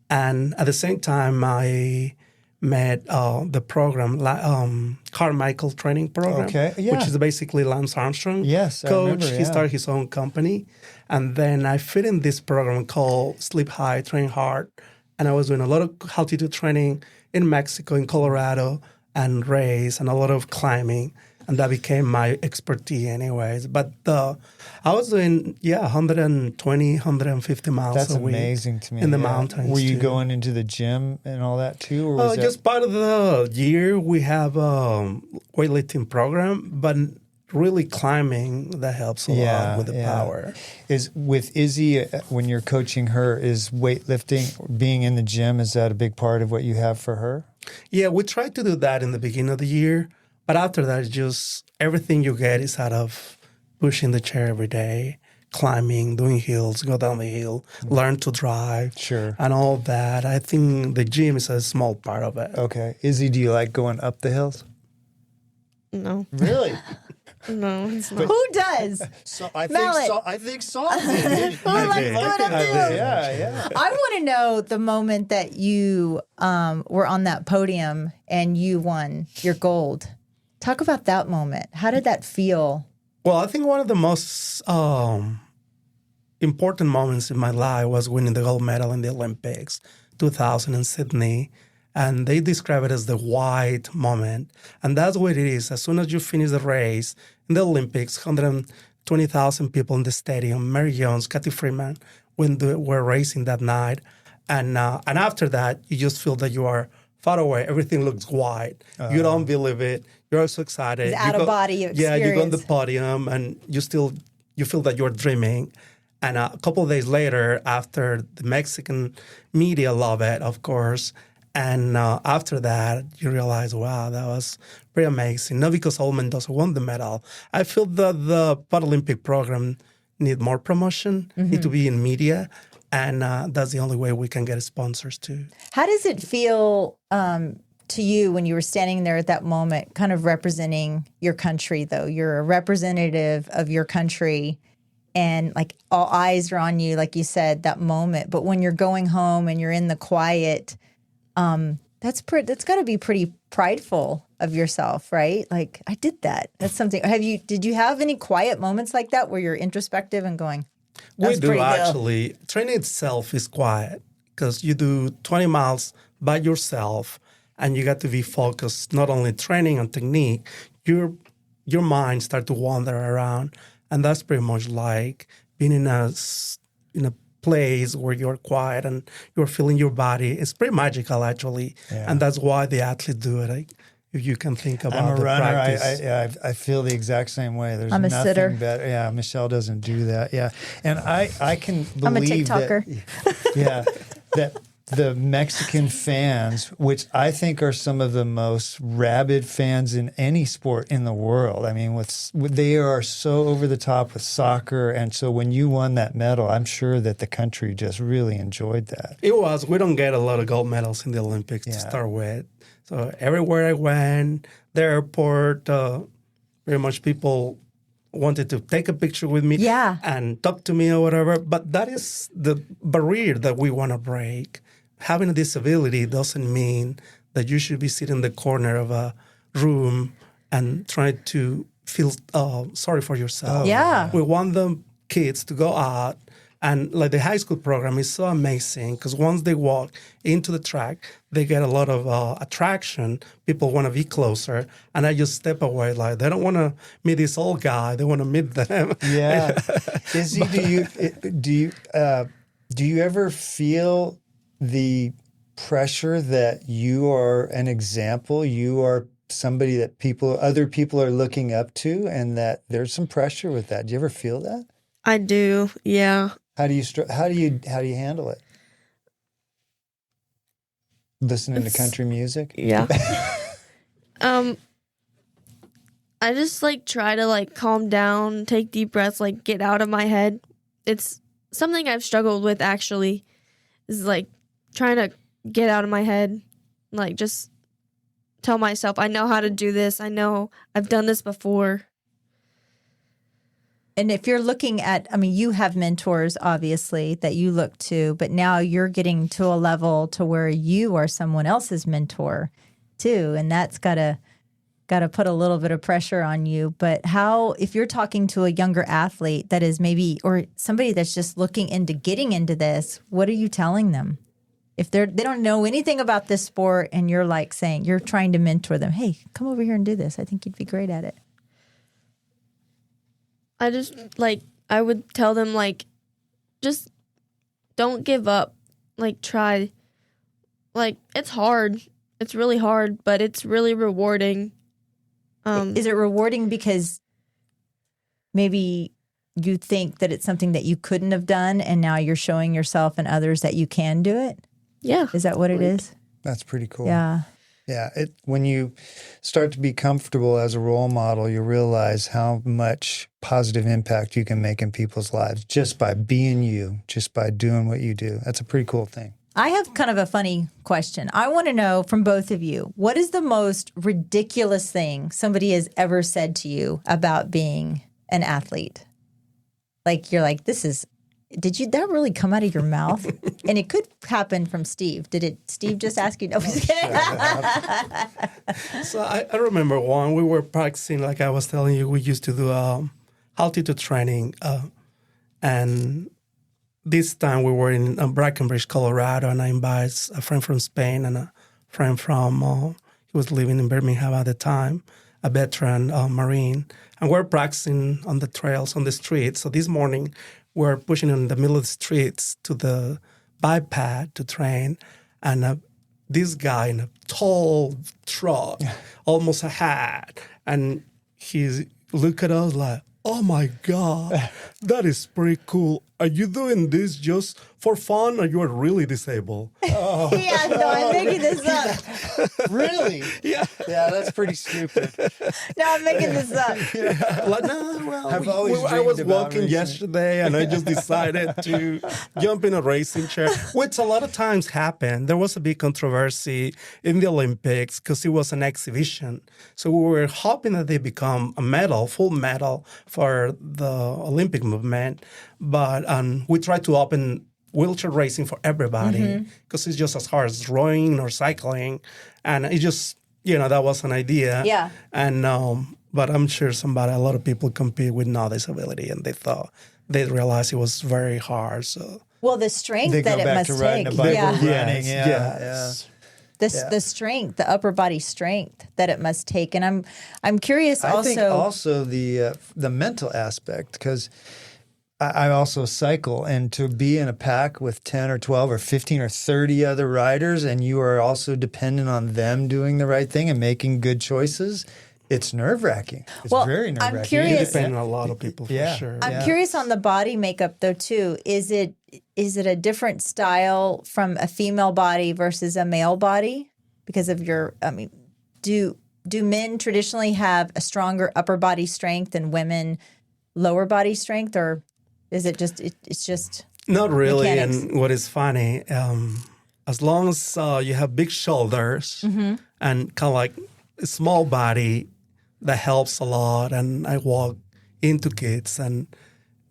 And at the same time, I met the program, Carmichael Training Program, Okay, yeah. which is basically Lance Armstrong Yes, I coach. remember, He yeah. started his own company. And then I fit in this program called Sleep High, Train Hard. And I was doing a lot of altitude training in Mexico, in Colorado, and race, and a lot of climbing. And that became my expertise anyways. But I was doing, 120, 150 miles That's a week. amazing to me. In the yeah. mountains, Were you too. going into the gym and all that too? Or was Just part of the year, we have a weightlifting program, but really climbing, that helps a lot with the power. Is with Izzy, when you're coaching her, is weightlifting, being in the gym, is that a big part of what you have for her? Yeah, we try to do that in the beginning of the year, but after that, it's just everything you get is out of pushing the chair every day, climbing, doing hills, go down the hill, learn to drive, Sure. and all that. I think the gym is a small part of it. Okay. Izzy, do you like going up the hills? No, Really? no, it's not. who does? So I Mallet. think Saul did. Who likes going up the hills? Yeah. I want to know the moment that you were on that podium and you won your gold. Talk about that moment. How did that feel? Well, I think one of the most important moments in my life was winning the gold medal in the Olympics, 2000 in Sydney. And they describe it as the white moment. And that's what it is. As soon as you finish the race in the Olympics, 120,000 people in the stadium, Mary Jones, Kathy Freeman, when they were racing that night. And after that, you just feel that you are far away. Everything looks white. You don't believe it. You're so excited. It's out-of-body Yeah, you go on the experience. podium and you feel that you're dreaming. And a couple of days later, after the Mexican media love it, of course, and after that, you realize, wow, that was pretty amazing. Not because Saul Medoza won the medal. I feel that the Paralympic program need more promotion, need to be in media, and that's the only way we can get sponsors too. How does it feel to you when you were standing there at that moment, kind of representing your country, though? You're a representative of your country, and like all eyes are on you, like you said, that moment. But when you're going home and you're in the quiet, that's got to be pretty prideful of yourself, right? Like, I did that. That's something. Did you have any quiet moments like that where you're introspective and going, We that's do pretty good? actually. Training itself is quiet because you do 20 miles by yourself and you got to be focused not only training and technique, your mind start to wander around. And that's pretty much like being in a place where you're quiet and you're feeling your body. It's pretty magical, actually. Yeah. And that's why the athletes do it. If you can think about I'm a the runner. practice. I feel the exact same way. There's I'm a nothing sitter. better. Yeah, Michelle doesn't do that. Yeah, and I can believe I'm a TikToker. that the Mexican fans, which I think are some of the most rabid fans in any sport in the world. I mean, they are so over the top with soccer, and so when you won that medal, I'm sure that the country just really enjoyed that. It was. We don't get a lot of gold medals in the Olympics to Yeah. start with. So everywhere I went, the airport, very much people wanted to take a picture with me and talk to me or whatever. But that is the barrier that we want to break. Having a disability doesn't mean that you should be sitting in the corner of a room and trying to feel sorry for yourself. We want the kids to go out. And like the high school program is so amazing because once they walk into the track, they get a lot of attraction. People want to be closer. And I just step away. Like they don't want to meet this old guy. They want to meet them. Yeah. Izzy, do you ever feel the pressure that you are an example? You are somebody that other people are looking up to, and that there's some pressure with that. Do you ever feel that? I do. Yeah. How do you handle it? Listening to country music? Yeah. I just like try to like calm down, take deep breaths, like get out of my head. It's something I've struggled with actually, is like trying to get out of my head, like just tell myself I know how to do this. I know I've done this before. And if you're looking at, I mean, you have mentors, obviously, that you look to, but now you're getting to a level to where you are someone else's mentor too. And that's got to put a little bit of pressure on you. But how, if you're talking to a younger athlete that is maybe, or somebody that's just looking into getting into this, what are you telling them? If they don't know anything about this sport and you're like saying, you're trying to mentor them, hey, come over here and do this. I think you'd be great at it. I would tell them, like, just don't give up. Like, try. Like, it's hard. It's really hard, but it's really rewarding. Is it rewarding because maybe you think that it's something that you couldn't have done and now you're showing yourself and others that you can do it? Yeah. Is that what it is? That's pretty cool. Yeah. Yeah. When you start to be comfortable as a role model, you realize how much positive impact you can make in people's lives just by being you, just by doing what you do. That's a pretty cool thing. I have kind of a funny question. I want to know from both of you, what is the most ridiculous thing somebody has ever said to you about being an athlete? Like, you're like, did that really come out of your mouth? And it could happen from Steve. Steve just ask you? No, I'm just kidding. So I remember one, we were practicing, like I was telling you, we used to do altitude training. And this time we were in Brackenridge, Colorado, and I invited a friend from Spain and a friend from, he was living in Birmingham at the time, a veteran Marine. And we're practicing on the trails, on the streets. So this morning, we're pushing in the middle of the streets to the bike pad to train. And this guy in a tall truck, almost a hat, and he looked at us like, oh my God, that is pretty cool. Are you doing this just for fun or you are really disabled? Yeah, no, I'm making this up. Really? Yeah. Yeah, that's pretty stupid. No, I'm making this up. Yeah. Like, no, well, I've always I was dreamed about walking racing. yesterday and I just decided to jump in a racing chair, which a lot of times happen. There was a big controversy in the Olympics because it was an exhibition. So we were hoping that they become a medal, full medal for the Olympic movement. But we tried to open wheelchair racing for everybody because it's just as hard as rowing or cycling. And it just, that was an idea. Yeah. And but I'm sure a lot of people compete with no disability and they realized it was very hard. So Well, the strength They that go it back must to riding take. a bike Yeah. or running. Yes. The strength, the upper body strength that it must take. And I'm curious I also. think also the mental aspect, because I also cycle, and to be in a pack with 10 or 12 or 15 or 30 other riders, and you are also dependent on them doing the right thing and making good choices, it's nerve-wracking. It's Well, very nerve-wracking. I'm curious. it depends on a lot of people for sure. I'm curious on the body makeup though too. Is it a different style from a female body versus a male body because of do men traditionally have a stronger upper body strength than women lower body strength, or is it just it's just Not really. mechanics? And what is funny, as long as you have big shoulders and kind of like small body that helps a lot. And I walk into kids, and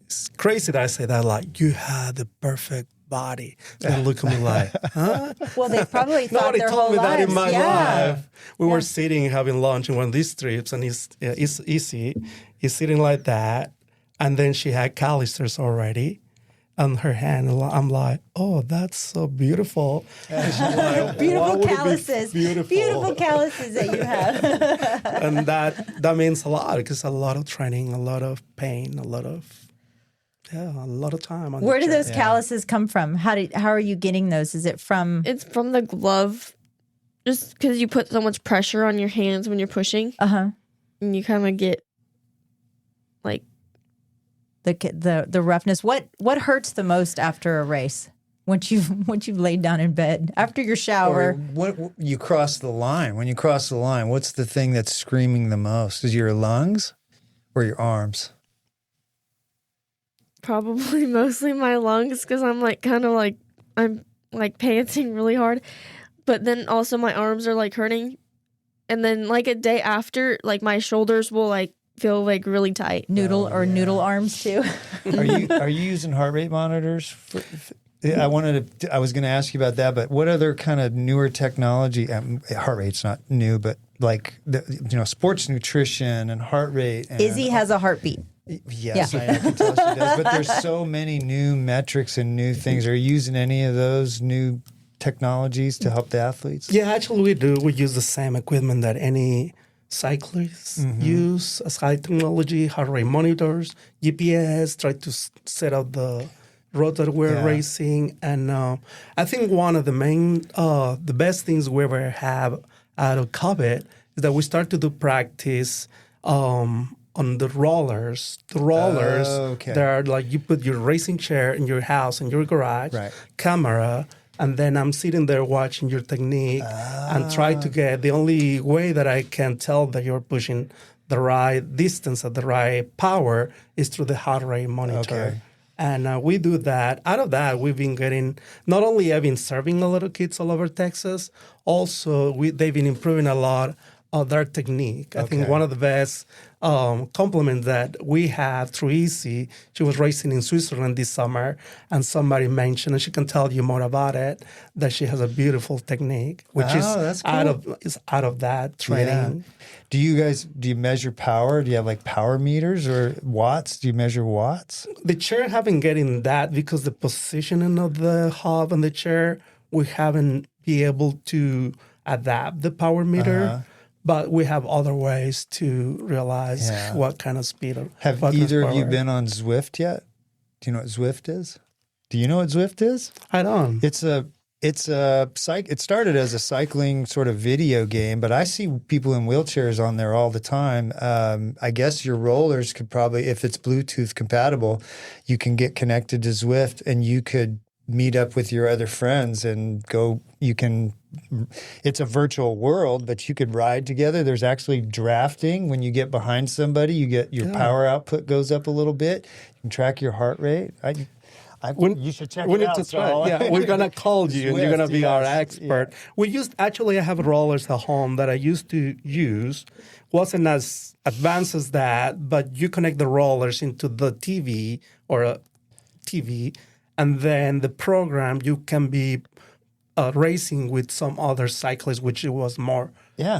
it's crazy that I say that, like, you had the perfect body. They look at me like, huh? Well, they probably thought Nobody their told whole me lives. that in my yeah. life. We were sitting having lunch in one of these trips, and it's Izzy. He's sitting like that, and then she had calluses already on her hand. And I'm like, oh, that's so beautiful. And she's like, "Why Beautiful would it be calluses. Beautiful. Beautiful calluses that you have. And that means a lot, because a lot of training, a lot of pain, a lot of time. On Where the do chair. those calluses come from? How are you getting those? Is it from? It's from the glove, just because you put so much pressure on your hands when you're pushing, and you kind of get like The roughness. What hurts the most after a race? Once you've laid down in bed after your shower. Or what you cross the line. When you cross the line, what's the thing that's screaming the most? Is it your lungs or your arms? probably mostly my lungs, because I'm like panting really hard, but then also my arms are like hurting, and then like a day after, like my shoulders will like feel like really tight. Noodle arms too. Are you using heart rate monitors? I was going to ask you about that, but what other kind of newer technology? Heart rate's not new, but like sports nutrition and heart rate. And, Izzy has a heartbeat. Yes, Yeah. I can tell she does. But there's so many new metrics and new things. Are you using any of those new technologies to help the athletes? Yeah, actually we do. We use the same equipment that any cyclists use as high technology, heart rate monitors, GPS, try to set up the road that we're racing. And I think one of the main, the best things we ever have out of COVID is that we start to do practice on the rollers. The rollers, they're like you put your racing chair in your house, in your garage, camera, and then I'm sitting there watching your technique and try to get, the only way that I can tell that you're pushing the right distance at the right power is through the heart rate monitor. Okay. And we do that. Out of that, we've been getting, not only I've been serving a lot of kids all over Texas, also they've been improving a lot of their technique. I think one of the best compliments that we had through Izzy, she was racing in Switzerland this summer, and somebody mentioned, and she can tell you more about it, that she has a beautiful technique, which that's cool. is out of that training. Yeah. Do you measure power? Do you have like power meters or watts? Do you measure watts? The chair haven't getting that because the positioning of the hub and the chair, we haven't been able to adapt the power meter. But we have other ways to realize what kind of speed. Have either of you been on Zwift yet? Do you know what Zwift is? Do you know what Zwift is? I don't. It started as a cycling sort of video game, but I see people in wheelchairs on there all the time. I guess your rollers could probably, if it's Bluetooth compatible, you can get connected to Zwift and you could meet up with your other friends and go. It's a virtual world, but you could ride together. There's actually drafting. When you get behind somebody, you get your power output goes up a little bit. You can track your heart rate. You should check it out, Saul. Yeah, we're going to call you and you're going to be our expert. Yeah. I have rollers at home that I used to use. Wasn't as advanced as that, but you connect the rollers into the TV or a TV, and then the program, you can be racing with some other cyclists, which it was more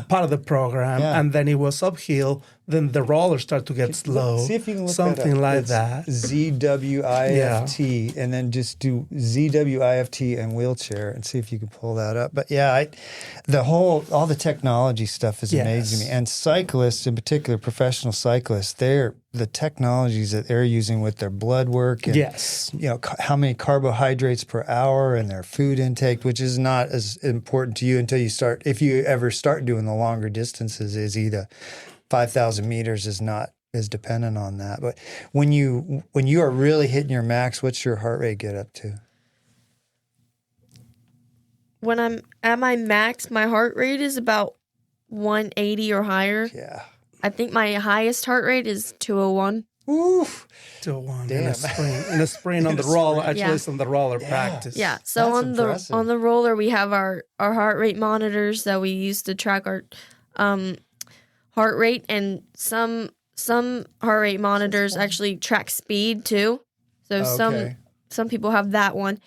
part of the program. Yeah. And then it was uphill. Then the rollers start to get slow. See if you can look something that up. like it's that. ZWIFT, and then just do ZWIFT and wheelchair and see if you can pull that up. But all the technology stuff is amazing to me. And cyclists, in particular, professional cyclists, the technologies that they're using with their blood work and how many carbohydrates per hour and their food intake, which is not as important to you until you start, if you ever start doing the longer distances, is either 5,000 meters is dependent on that. But when you are really hitting your max, what's your heart rate get up to? When I'm at my max, my heart rate is about 180 or higher. Yeah. I think my highest heart rate is 201. Oof. 201 in the sprint on the roller. Actually, it's on the roller practice. Yeah. So That's impressive. on the roller, we have our heart rate monitors that we use to track heart rate, and some heart rate monitors actually track speed too. So Okay. some people have that one.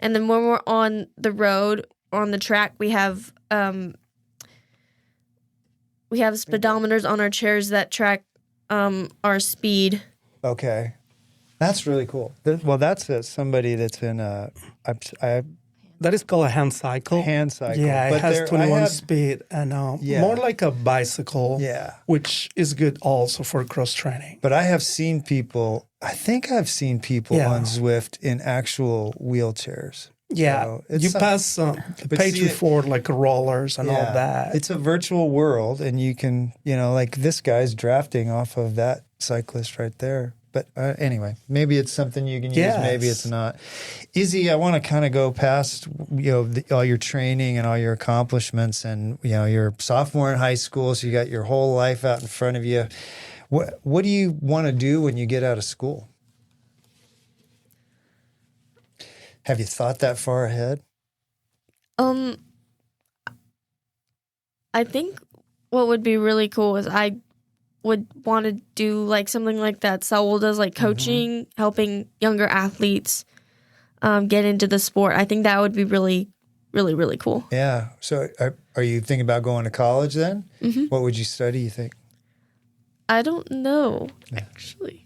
And then when we're on the road or on the track, we have speedometers on our chairs that track our speed. Okay. That's really cool. Well, that's somebody that's in a That is called a hand cycle. hand cycle. Yeah, it But has there- 21 I have- speed and Yeah. more like a bicycle, Yeah. which is good also for cross training. But I have seen people, I think I've seen people Yeah. on Zwift in actual wheelchairs. Yeah, So it's you some- pass the But page see, before like rollers and all that. It's a virtual world, and you can, like this guy's drafting off of that cyclist right there. But anyway, maybe it's something you can use, Yes. maybe it's not. Izzy, I want to kind of go past, all your training and all your accomplishments, and you're a sophomore in high school, so you got your whole life out in front of you. What do you want to do when you get out of school? Have you thought that far ahead? I think what would be really cool is I would want to do like something like that Saul does, like coaching, helping younger athletes get into the sport. I think that would be really, really, really cool. Yeah. So are you thinking about going to college then? Mm-hmm. What would you study, you think? I don't know, actually.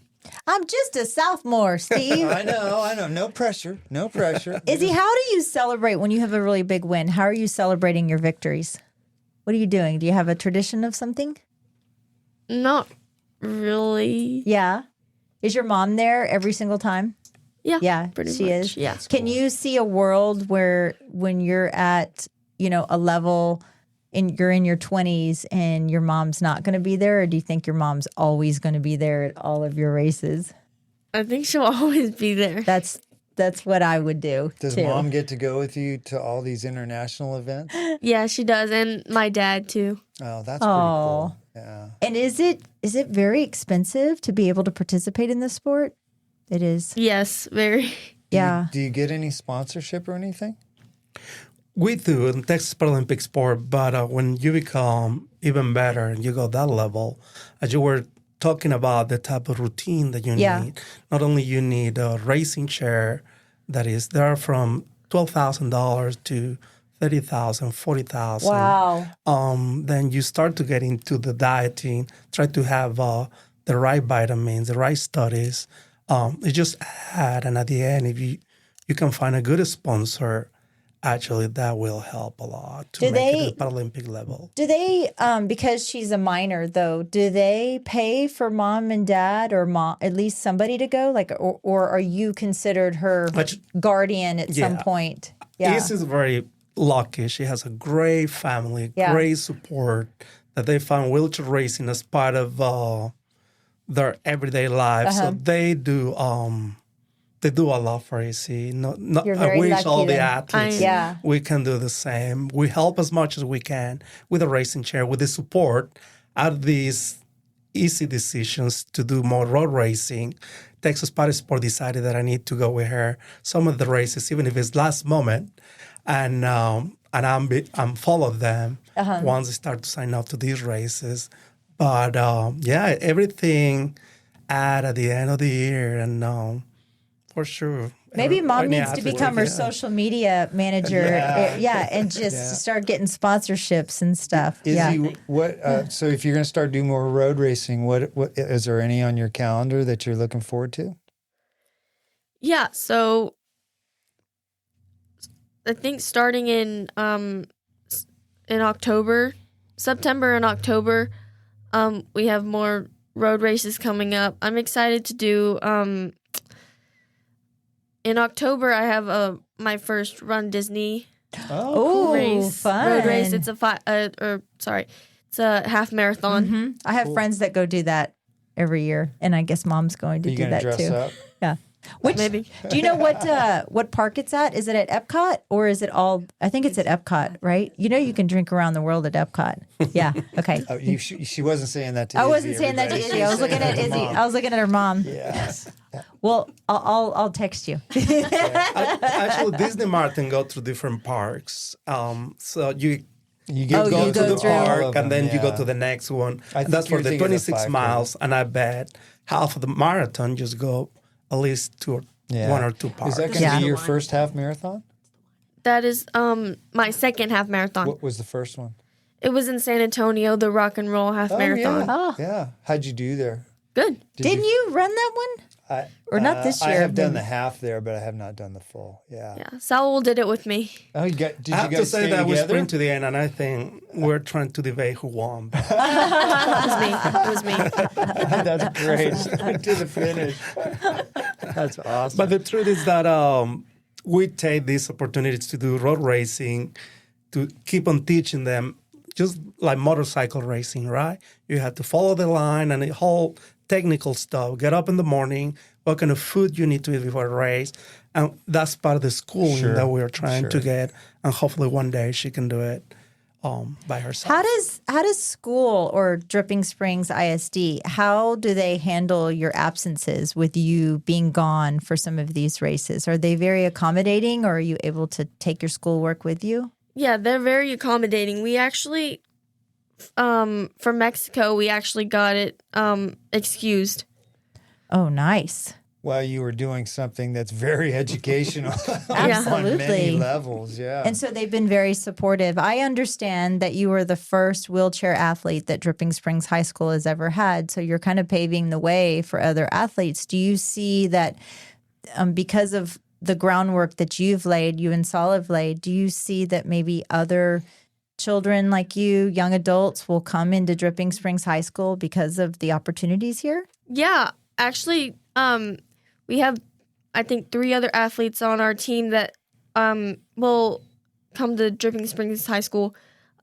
I'm just a sophomore, Steve. I know. No pressure. No pressure. Izzy, how do you celebrate when you have a really big win? How are you celebrating your victories? What are you doing? Do you have a tradition of something? Not really. Yeah. Is your mom there every single time? Yeah. Yeah, pretty she much. is. Yeah. Can you see a world where when you're at, a level and you're in your 20s and your mom's not going to be there, or do you think your mom's always going to be there at all of your races? I think she'll always be there. That's what I would do. Does too. mom get to go with you to all these international events? Yeah, she does, and my dad too. Oh, that's pretty cool. Yeah. And is it very expensive to be able to participate in this sport? It is. Yes, very. Yeah. Do you get any sponsorship or anything? We do in Texas Paralympic sport, but when you become even better and you go that level, as you were talking about the type of routine that you need, not only you need a racing chair that is there from $12,000 to $30,000, $40,000. Wow. Then you start to get into the dieting, try to have the right vitamins, the right studies. It just add, and at the end, if you can find a good sponsor, actually that will help a lot to make it at the Paralympic level. Do they, because she's a minor though, do they pay for mom and dad or at least somebody to go? Like, or are you considered her guardian at some point? Yeah. This is very lucky. She has a great family, Yeah. great support that they find wheelchair racing as part of their everyday life. So they do a lot for Izzy. You're I very wish lucky all the then. athletes Yeah. we can do the same. We help as much as we can with the racing chair, with the support out of these easy decisions to do more road racing. Texas Sport decided that I need to go with her some of the races, even if it's last moment, and I'm full of them once I start to sign up to these races. But everything at the end of the year, and for sure. Maybe mom Any needs to athlete become will her get it. social media manager. And just start getting sponsorships and stuff. Izzy, what? So if you're going to start doing more road racing, what is there any on your calendar that you're looking forward to? Yeah, so I think starting in October, September and October, we have more road races coming up. I'm excited to do. In October, I have my first Run Disney race, fun. road race. It's it's a half marathon. I have friends that go do that every year, and I guess mom's going to Are you do going to that dress too. up? Yeah. Maybe. Do you know what park it's at? Is it at Epcot or is it all? I think it's at Epcot, right? You can drink around the world at Epcot. Yeah. Okay. Oh, she wasn't saying that to I Izzy, wasn't saying that to everybody. Izzy. I was looking at Izzy. I was looking at her mom. Yes. Well, I'll text you. Actually, Disney Martin go through different parks. So You Oh, go you to go the through park, park, and then you go to the next one. I And think that's for you're the thinking of 26 5K. miles. And I bet half of the marathon just go at least one or two parks. Is that going to Yeah. be your first half marathon? That is my second half marathon. What was the first one? It was in San Antonio, the rock and roll half marathon. Yeah. Oh. Yeah. How'd you do there? Good. Didn't you run that one? Or not this I year, have done maybe. the half there, but I have not done the full. Yeah. Yeah. Saul did it with me. Oh, did I you have to guys say stay that we together? sprint to the end, and I think we're trying to debate who won. It was me. It was me. That's great. Sprint to the finish. That's awesome. But the truth is that we take these opportunities to do road racing, to keep on teaching them, just like motorcycle racing, right? You have to follow the line and the whole technical stuff. Get up in the morning, what kind of food you need to eat before a race. And that's part of the schooling Sure, that we're trying to sure. get. And hopefully one day she can do it by herself. How does school or Dripping Springs ISD, how do they handle your absences with you being gone for some of these races? Are they very accommodating, or are you able to take your schoolwork with you? Yeah, they're very accommodating. We actually, for Mexico, we actually got it excused. Oh, nice. While you were doing something that's very educational on many Absolutely. levels. Yeah. And so they've been very supportive. I understand that you were the first wheelchair athlete that Dripping Springs High School has ever had. So you're kind of paving the way for other athletes. Do you see that because of the groundwork that you've laid, you and Saul have laid, do you see that maybe other children like you, young adults, will come into Dripping Springs High School because of the opportunities here? Yeah, actually, we have, I think, 3 other athletes on our team that will come to Dripping Springs High School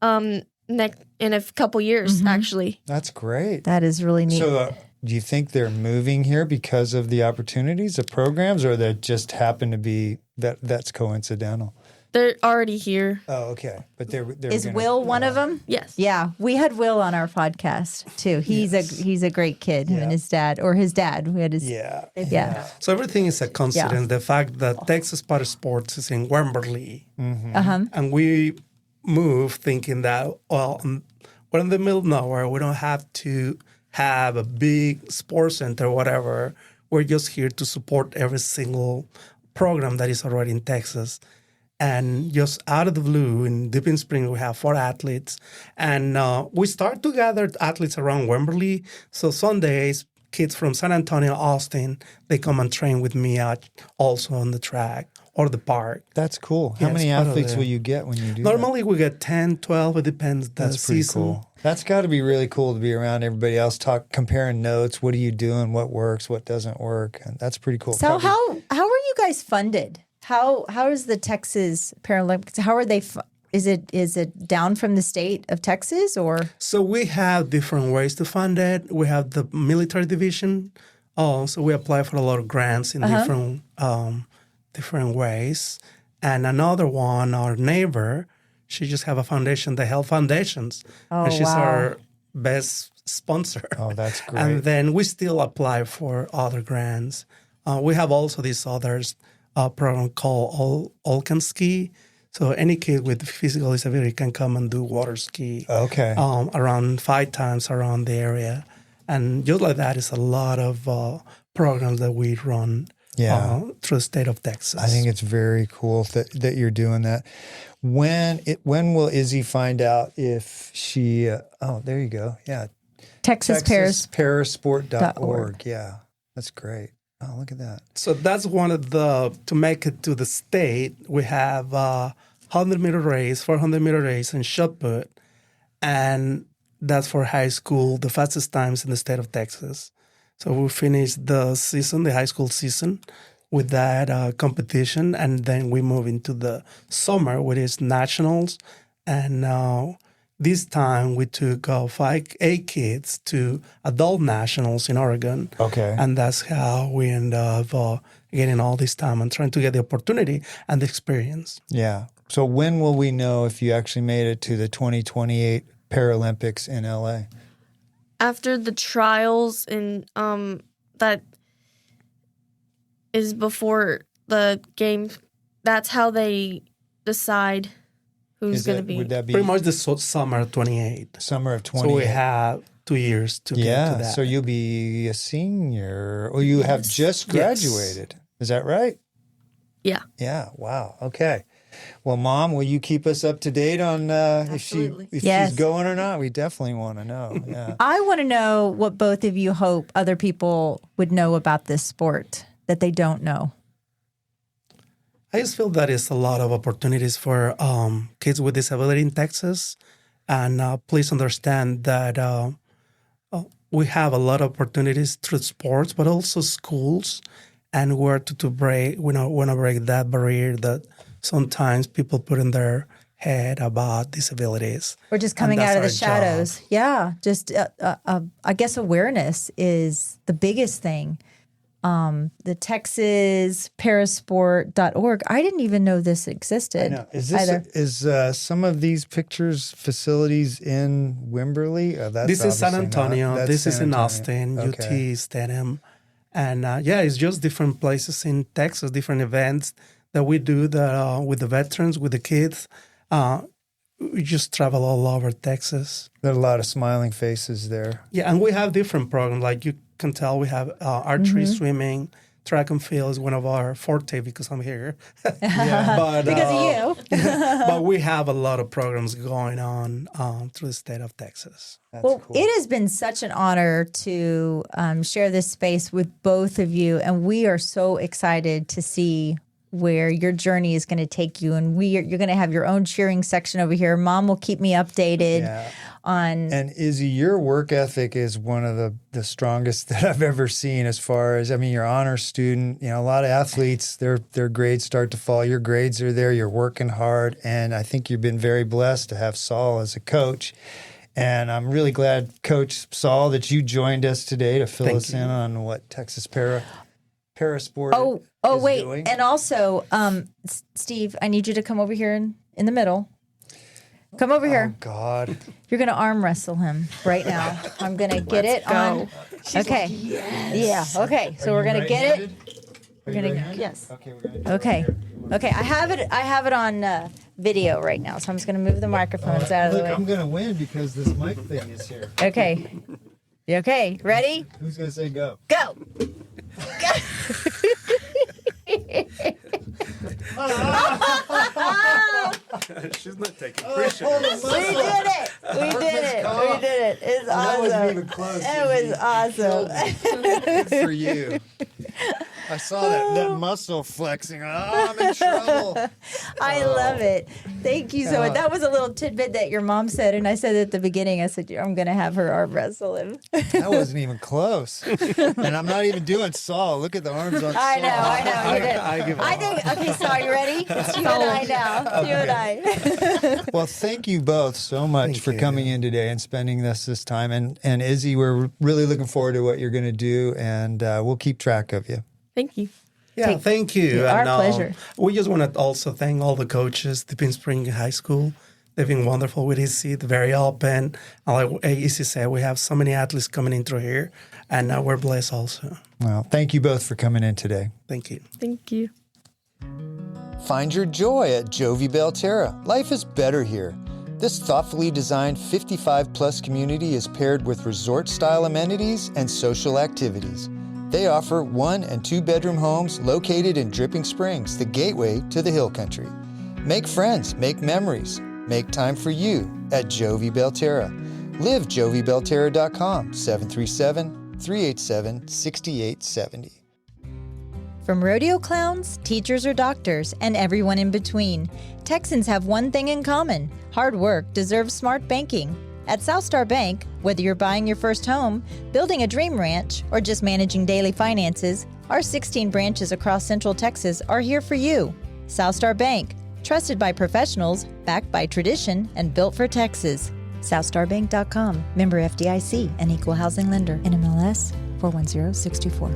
in a couple years, actually. That's great. That is really neat. So do you think they're moving here because of the opportunities, the programs, or that just happen to be that's coincidental? They're already here. Oh, okay. But they're Is Will one of them? Yes. Yeah, we had Will on our podcast too. He's a great kid. Him and his dad, or his dad. We had his yeah. So everything is a coincidence. The fact that Texas Power Sports is in Wembley, and we moved thinking that, well, we're in the middle of nowhere. We don't have to have a big sports center or whatever. We're just here to support every single program that is already in Texas. And just out of the blue, in Dripping Springs, we have 4 athletes. And we start to gather athletes around Wembley. So Sundays, kids from San Antonio, Austin, they come and train with me also on the track or the park. That's cool. Yeah, How many it's part of athletes the- will you get when you do Normally we get 10, 12. It depends the That's pretty season. cool. That's got to be really cool to be around everybody else, comparing notes. What are you doing? What works? What doesn't work? And that's pretty cool. So how are you guys funded? How is the Texas Paralympics? How are they? Is it down from the state of Texas or? So we have different ways to fund it. We have the military division. So we apply for a lot of grants in different ways. And another one, our neighbor, she just have a foundation, the Health Foundations. Oh, and she's wow. our best sponsor. Oh, that's great. And then we still apply for other grants. We have also this others program called All Can Ski. So any kid with physical disability can come and do water ski. Okay. Around 5 times around the area. And just like that is a lot of programs that we run through the state of Texas. I think it's very cool that you're doing that. When will Izzy find out if she? There you go. Yeah, TexasParasport.org. Yeah, that's great. Oh, look at that. So that's one of to make it to the state, we have 100-meter race, 400-meter race, and shot put. And that's for high school, the fastest times in the state of Texas. So we finished the season, the high school season, with that competition. And then we move into the summer, which is nationals. And this time we took 8 kids to adult nationals in Oregon. Okay. And that's how we end up getting all this time and trying to get the opportunity and the experience. Yeah. So when will we know if you actually made it to the 2028 Paralympics in LA? After the trials and that is before the game, that's how they decide who's going to be. Would that be Pretty much the summer 28. summer of 28? So we have 2 years to get to Yeah, that. so you'll be a senior, or you have just graduated. Is that right? Yeah. Yeah. Wow. Okay. Well, Mom, will you keep us up to date on if Yes. she's going or not? We definitely want to know. Yeah. I want to know what both of you hope other people would know about this sport that they don't know. I just feel that it's a lot of opportunities for kids with disability in Texas. And please understand that we have a lot of opportunities through sports, but also schools. And we're to break, we want to break that barrier that sometimes people put in their head about disabilities. We're just coming out of the shadows. Yeah. Just, I guess awareness is the biggest thing. The Texas Parasport.org. I didn't even know this existed. I know. Is some of these pictures facilities in Wimberley? This is San Antonio. This is in Austin, Okay. UT Stadium. And it's just different places in Texas, different events that we do with the veterans, with the kids. We just travel all over Texas. There are a lot of smiling faces there. Yeah, and we have different programs. Like you can tell, we have archery, swimming, track and field is one of our forte because I'm here. But, because of you. but we have a lot of programs going on through the state of Texas. Well, it has been such an honor to share this space with both of you, and we are so excited to see where your journey is going to take you, and you're going to have your own cheering section over here. Mom will keep me updated on. And Izzy, your work ethic is one of the strongest that I've ever seen. As far as, I mean, you're an honor student. You know, a lot of athletes, their grades start to fall. Your grades are there. You're working hard, and I think you've been very blessed to have Saul as a coach. And I'm really glad, Coach Saul, that you joined us today to fill us in on what Texas Parasport is wait. doing. And also, Steve, I need you to come over here in the middle. Come over here. Oh, God. You're going to arm wrestle him right now. I'm going to get it on. Okay. Yeah. Okay. So we're going to get it. We're going to, yes. Okay, we're going to Okay. Okay. I have it on video right now. So I'm just going to move the microphones out of the Look, way. I'm going to win because this mic thing is here. Okay. You okay? Ready? Who's going to say go? Go. She's not taking We did it. It's That awesome. wasn't even close. It was awesome. Good for you. I saw that muscle flexing. Oh, I'm in trouble. I love it. Thank you so much. That was a little tidbit that your mom said, and I said at the beginning, I said, I'm going to have her arm wrestle him. That wasn't even close. And I'm not even doing Saul. Look at the arms on Saul. I know. You did. I think, okay, Saul, you ready? It's you and I now. You and I. Well, thank you both so much Thank for you. coming in today and spending this time. And Izzy, we're really looking forward to what you're going to do, and we'll keep track of you. Thank you. Yeah, thank you. Our And, pleasure. We just want to also thank all the coaches, Deep in Spring High School. They've been wonderful with Izzy, they're very open. And like Izzy said, we have so many athletes coming in through here, and we're blessed also. Well, thank you both for coming in today. Thank you. Thank you. Find your joy at Jovi Belterra. Life is better here. This thoughtfully designed 55-plus community is paired with resort-style amenities and social activities. They offer 1- and 2-bedroom homes located in Dripping Springs, the gateway to the Hill Country. Make friends, make memories, make time for you at Jovi Belterra. Live JoviBelterra.com, 737-387-6870. From rodeo clowns, teachers or doctors, and everyone in between, Texans have one thing in common: hard work deserves smart banking. At Southstar Bank, whether you're buying your first home, building a dream ranch, or just managing daily finances, our 16 branches across Central Texas are here for you. Southstar Bank, trusted by professionals, backed by tradition, and built for Texas. SouthstarBank.com, member FDIC, and equal housing lender. NMLS 410624.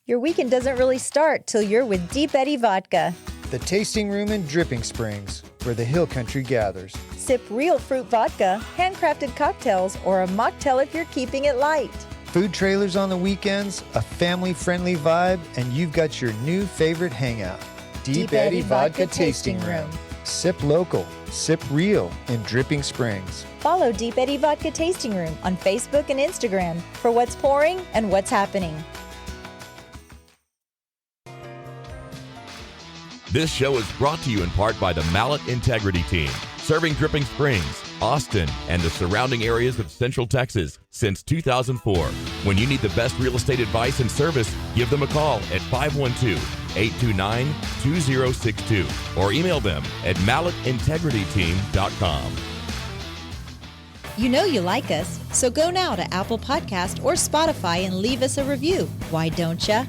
Your weekend doesn't really start till you're with Deep Eddy Vodka. The tasting room in Dripping Springs, where the Hill Country gathers. Sip real fruit vodka, handcrafted cocktails, or a mocktail if you're keeping it light. Food trailers on the weekends, a family-friendly vibe, and you've got your new favorite hangout. Deep Eddy Vodka Tasting Room. Sip local, sip real in Dripping Springs. Follow Deep Eddy Vodka Tasting Room on Facebook and Instagram for what's pouring and what's happening. This show is brought to you in part by the Mallet Integrity Team, serving Dripping Springs, Austin, and the surrounding areas of Central Texas since 2004. When you need the best real estate advice and service, give them a call at 512-829-2062 or email them at malletintegrityteam.com. You know you like us, so go now to Apple Podcast or Spotify and leave us a review. Why don't ya?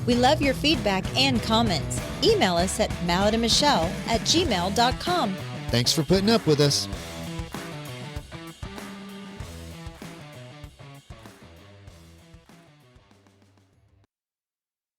We love your feedback and comments. Email us at malletandmichelle@gmail.com. Thanks for putting up with us.